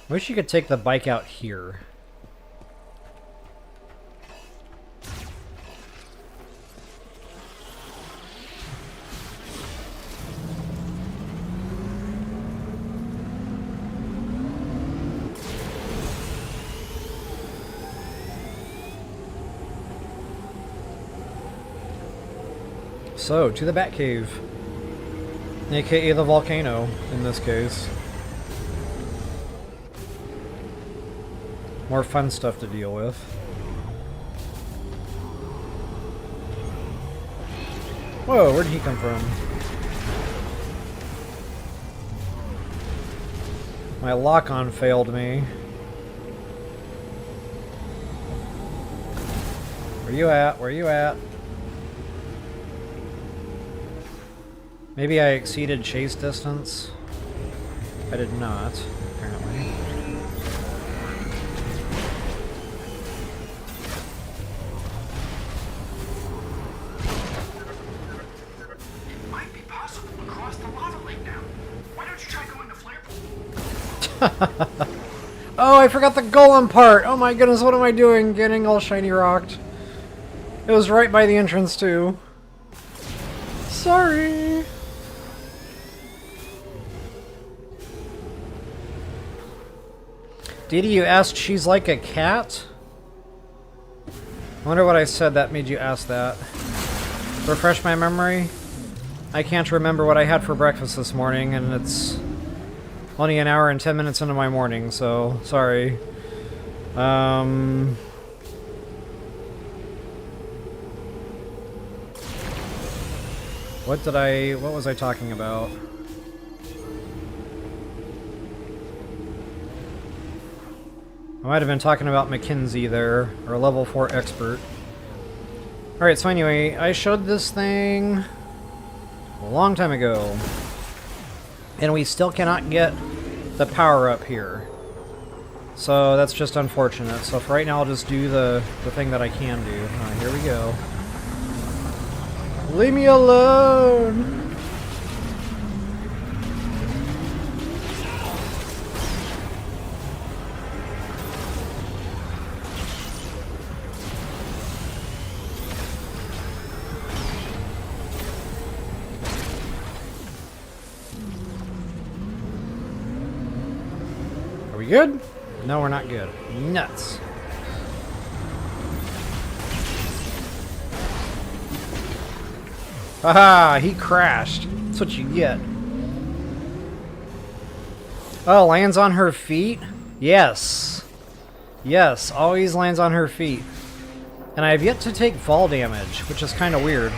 A: Wish you could take the bike out here. So, to the Batcave. AKA the volcano, in this case. More fun stuff to deal with. Whoa, where did he come from? My lock-on failed me. Where you at? Where you at? Maybe I exceeded chase distance. I did not, apparently. Oh, I forgot the golem part! Oh my goodness, what am I doing? Getting all shiny rocked. It was right by the entrance, too. Sorry. Didi, you asked she's like a cat? I wonder what I said that made you ask that. Refresh my memory. I can't remember what I had for breakfast this morning, and it's only an hour and 10 minutes into my morning, so sorry. What was I talking about? I might have been talking about Mackenzie there, or level 4 expert. Alright, so anyway, I showed this thing a long time ago, and we still cannot get the power up here. So that's just unfortunate. So for right now, I'll just do the thing that I can do. Alright, here we go. Leave me alone! Are we good? No, we're not good. Nuts. Haha, he crashed. That's what you get. Oh, lands on her feet? Yes. Yes, always lands on her feet. And I have yet to take fall damage, which is kind of weird.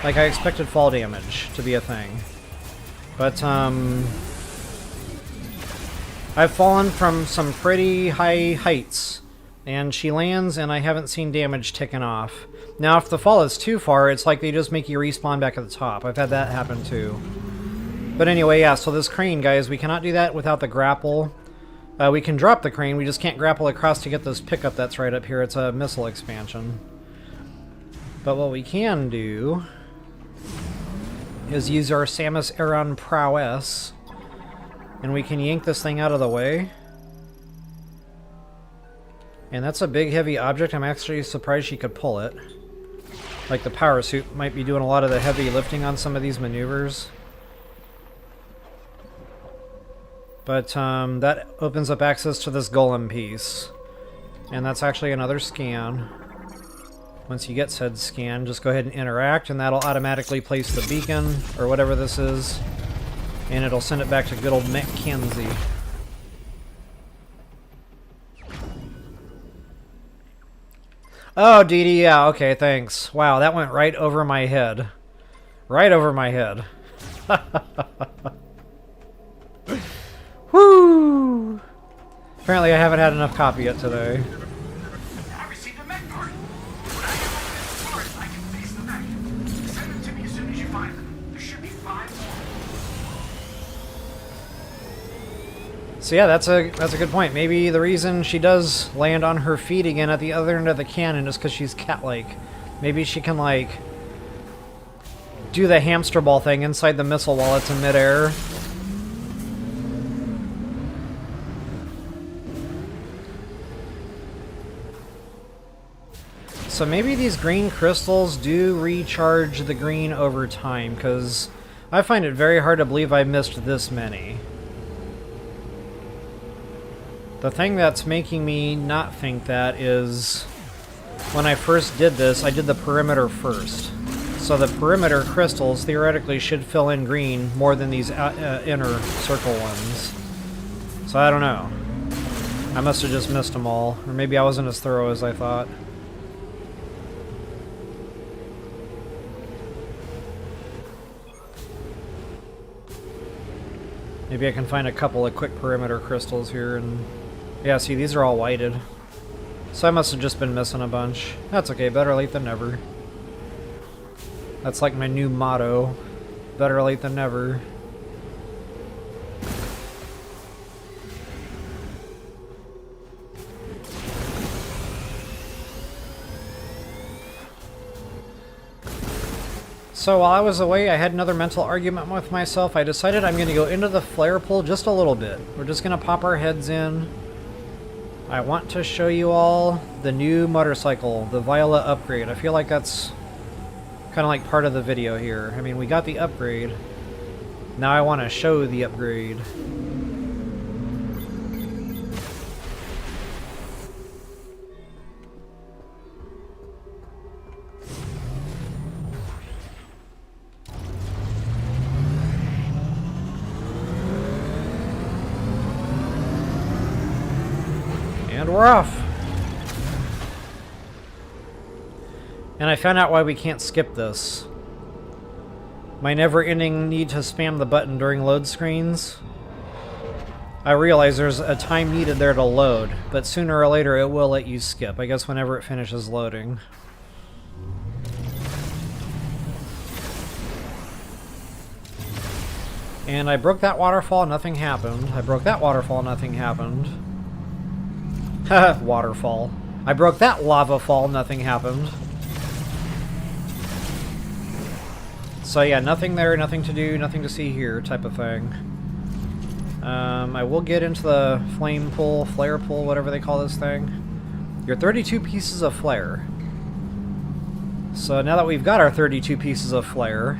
A: Like, I expected fall damage to be a thing. But, I've fallen from some pretty high heights, and she lands and I haven't seen damage taken off. Now if the fall is too far, it's like they just make you respawn back at the top. I've had that happen too. But anyway, yeah, so this crane, guys, we cannot do that without the grapple. We can drop the crane, we just can't grapple across to get this pickup that's right up here. It's a missile expansion. But what we can do is use our Samus Aran prowess, and we can yank this thing out of the way. And that's a big, heavy object. I'm actually surprised she could pull it. Like, the power suit might be doing a lot of the heavy lifting on some of these maneuvers. But, that opens up access to this golem piece. And that's actually another scan. Once you get said scan, just go ahead and interact, and that'll automatically place the beacon, or whatever this is. And it'll send it back to good old Mackenzie. Oh, Dee Dee, yeah, okay, thanks. Wow, that went right over my head. Right over my head. Woo! Apparently I haven't had enough coffee yet today.
C: I received a mech part. When I get one of these parts, I can face the mech. Send them to me as soon as you find them. There should be 5 more.
A: So yeah, that's a good point. Maybe the reason she does land on her feet again at the other end of the cannon is because she's cat-like. Maybe she can, like, do the hamster ball thing inside the missile while it's in midair. So maybe these green crystals do recharge the green over time, because I find it very hard to believe I missed this many. The thing that's making me not think that is, when I first did this, I did the perimeter first. So the perimeter crystals theoretically should fill in green more than these inner circle ones. So I don't know. I must have just missed them all, or maybe I wasn't as thorough as I thought. Maybe I can find a couple of quick perimeter crystals here, and yeah, see, these are all whited. So I must have just been missing a bunch. That's okay, better late than never. That's like my new motto. Better late than never. So while I was away, I had another mental argument with myself. I decided I'm going to go into the flare pool just a little bit. We're just going to pop our heads in. I want to show you all the new motorcycle, the Viola upgrade. I feel like that's kind of like part of the video here. I mean, we got the upgrade. Now I want to show the upgrade. And we're off. And I found out why we can't skip this. My never-ending need to spam the button during load screens. I realize there's a time needed there to load, but sooner or later it will let you skip. I guess whenever it finishes loading. And I broke that waterfall, nothing happened. I broke that waterfall, nothing happened. Waterfall. I broke that lava fall, nothing happened. So yeah, nothing there, nothing to do, nothing to see here type of thing. I will get into the flame pool, flare pool, whatever they call this thing. Your 32 pieces of flare. So now that we've got our 32 pieces of flare,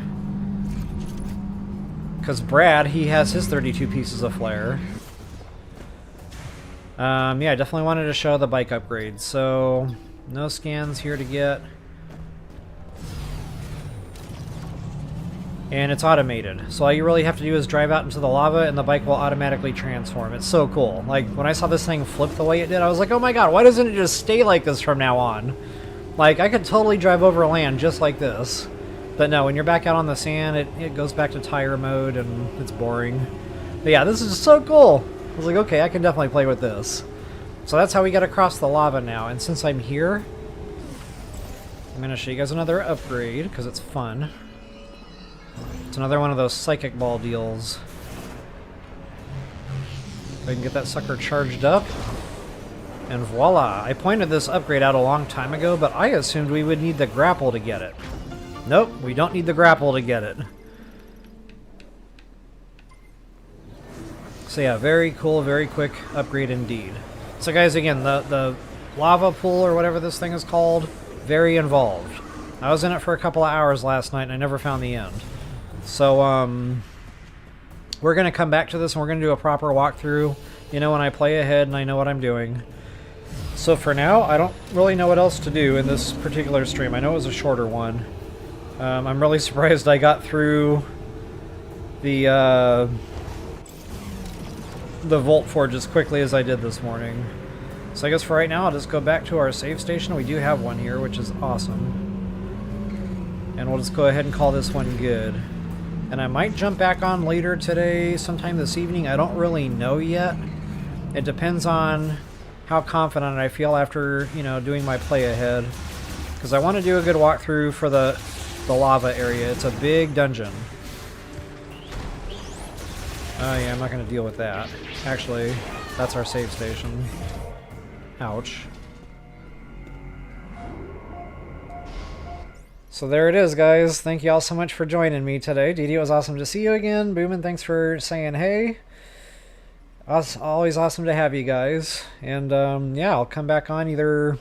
A: because Brad, he has his 32 pieces of flare. Yeah, I definitely wanted to show the bike upgrade. So, no scans here to get. And it's automated. So all you really have to do is drive out into the lava and the bike will automatically transform. It's so cool. Like, when I saw this thing flip the way it did, I was like, oh my god, why doesn't it just stay like this from now on? Like, I could totally drive over land just like this. But no, when you're back out on the sand, it goes back to tire mode and it's boring. But yeah, this is so cool. I was like, okay, I can definitely play with this. So that's how we get across the lava now. And since I'm here, I'm going to show you guys another upgrade, because it's fun. It's another one of those psychic ball deals. I can get that sucker charged up. And voila! I pointed this upgrade out a long time ago, but I assumed we would need the grapple to get it. Nope, we don't need the grapple to get it. So yeah, very cool, very quick upgrade indeed. So guys, again, the lava pool or whatever this thing is called, very involved. I was in it for a couple of hours last night and I never found the end. So we're going to come back to this and we're going to do a proper walkthrough, you know, when I play ahead and I know what I'm doing. So for now, I don't really know what else to do in this particular stream. I know it was a shorter one. I'm really surprised I got through the Vault Forge as quickly as I did this morning. So I guess for right now, I'll just go back to our save station. We do have one here, which is awesome. And we'll just go ahead and call this one good. And I might jump back on later today, sometime this evening. I don't really know yet. It depends on how confident I feel after, you know, doing my play ahead. Because I want to do a good walkthrough for the lava area. It's a big dungeon. Oh yeah, I'm not going to deal with that. Actually, that's our save station. Ouch. So there it is, guys. Thank you all so much for joining me today. Didi, it was awesome to see you again. Boomin, thanks for saying hey. Always awesome to have you guys. And yeah, I'll come back on either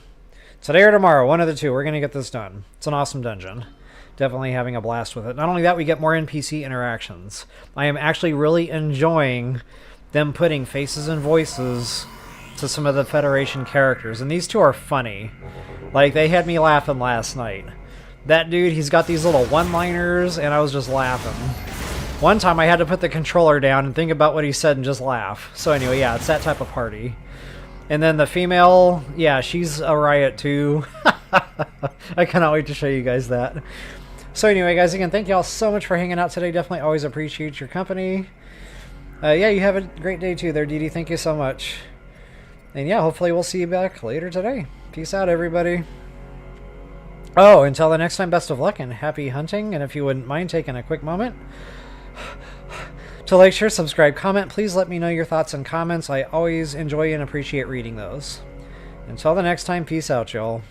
A: today or tomorrow. One of the two. We're going to get this done. It's an awesome dungeon. Definitely having a blast with it. Not only that, we get more NPC interactions. I am actually really enjoying them putting faces and voices to some of the Federation characters. And these two are funny. Like, they had me laughing last night. That dude, he's got these little one-liners, and I was just laughing. One time I had to put the controller down and think about what he said and just laugh. So anyway, yeah, it's that type of party. And then the female, yeah, she's a riot too. I cannot wait to show you guys that. So anyway, guys, again, thank you all so much for hanging out today. Definitely always appreciate your company. Yeah, you have a great day too there, Didi. Thank you so much. And yeah, hopefully we'll see you back later today. Peace out, everybody. Oh, until the next time, best of luck and happy hunting. And if you wouldn't mind taking a quick moment to like, share, subscribe, comment, please let me know your thoughts and comments. I always enjoy and appreciate reading those. Until the next time, peace out, y'all.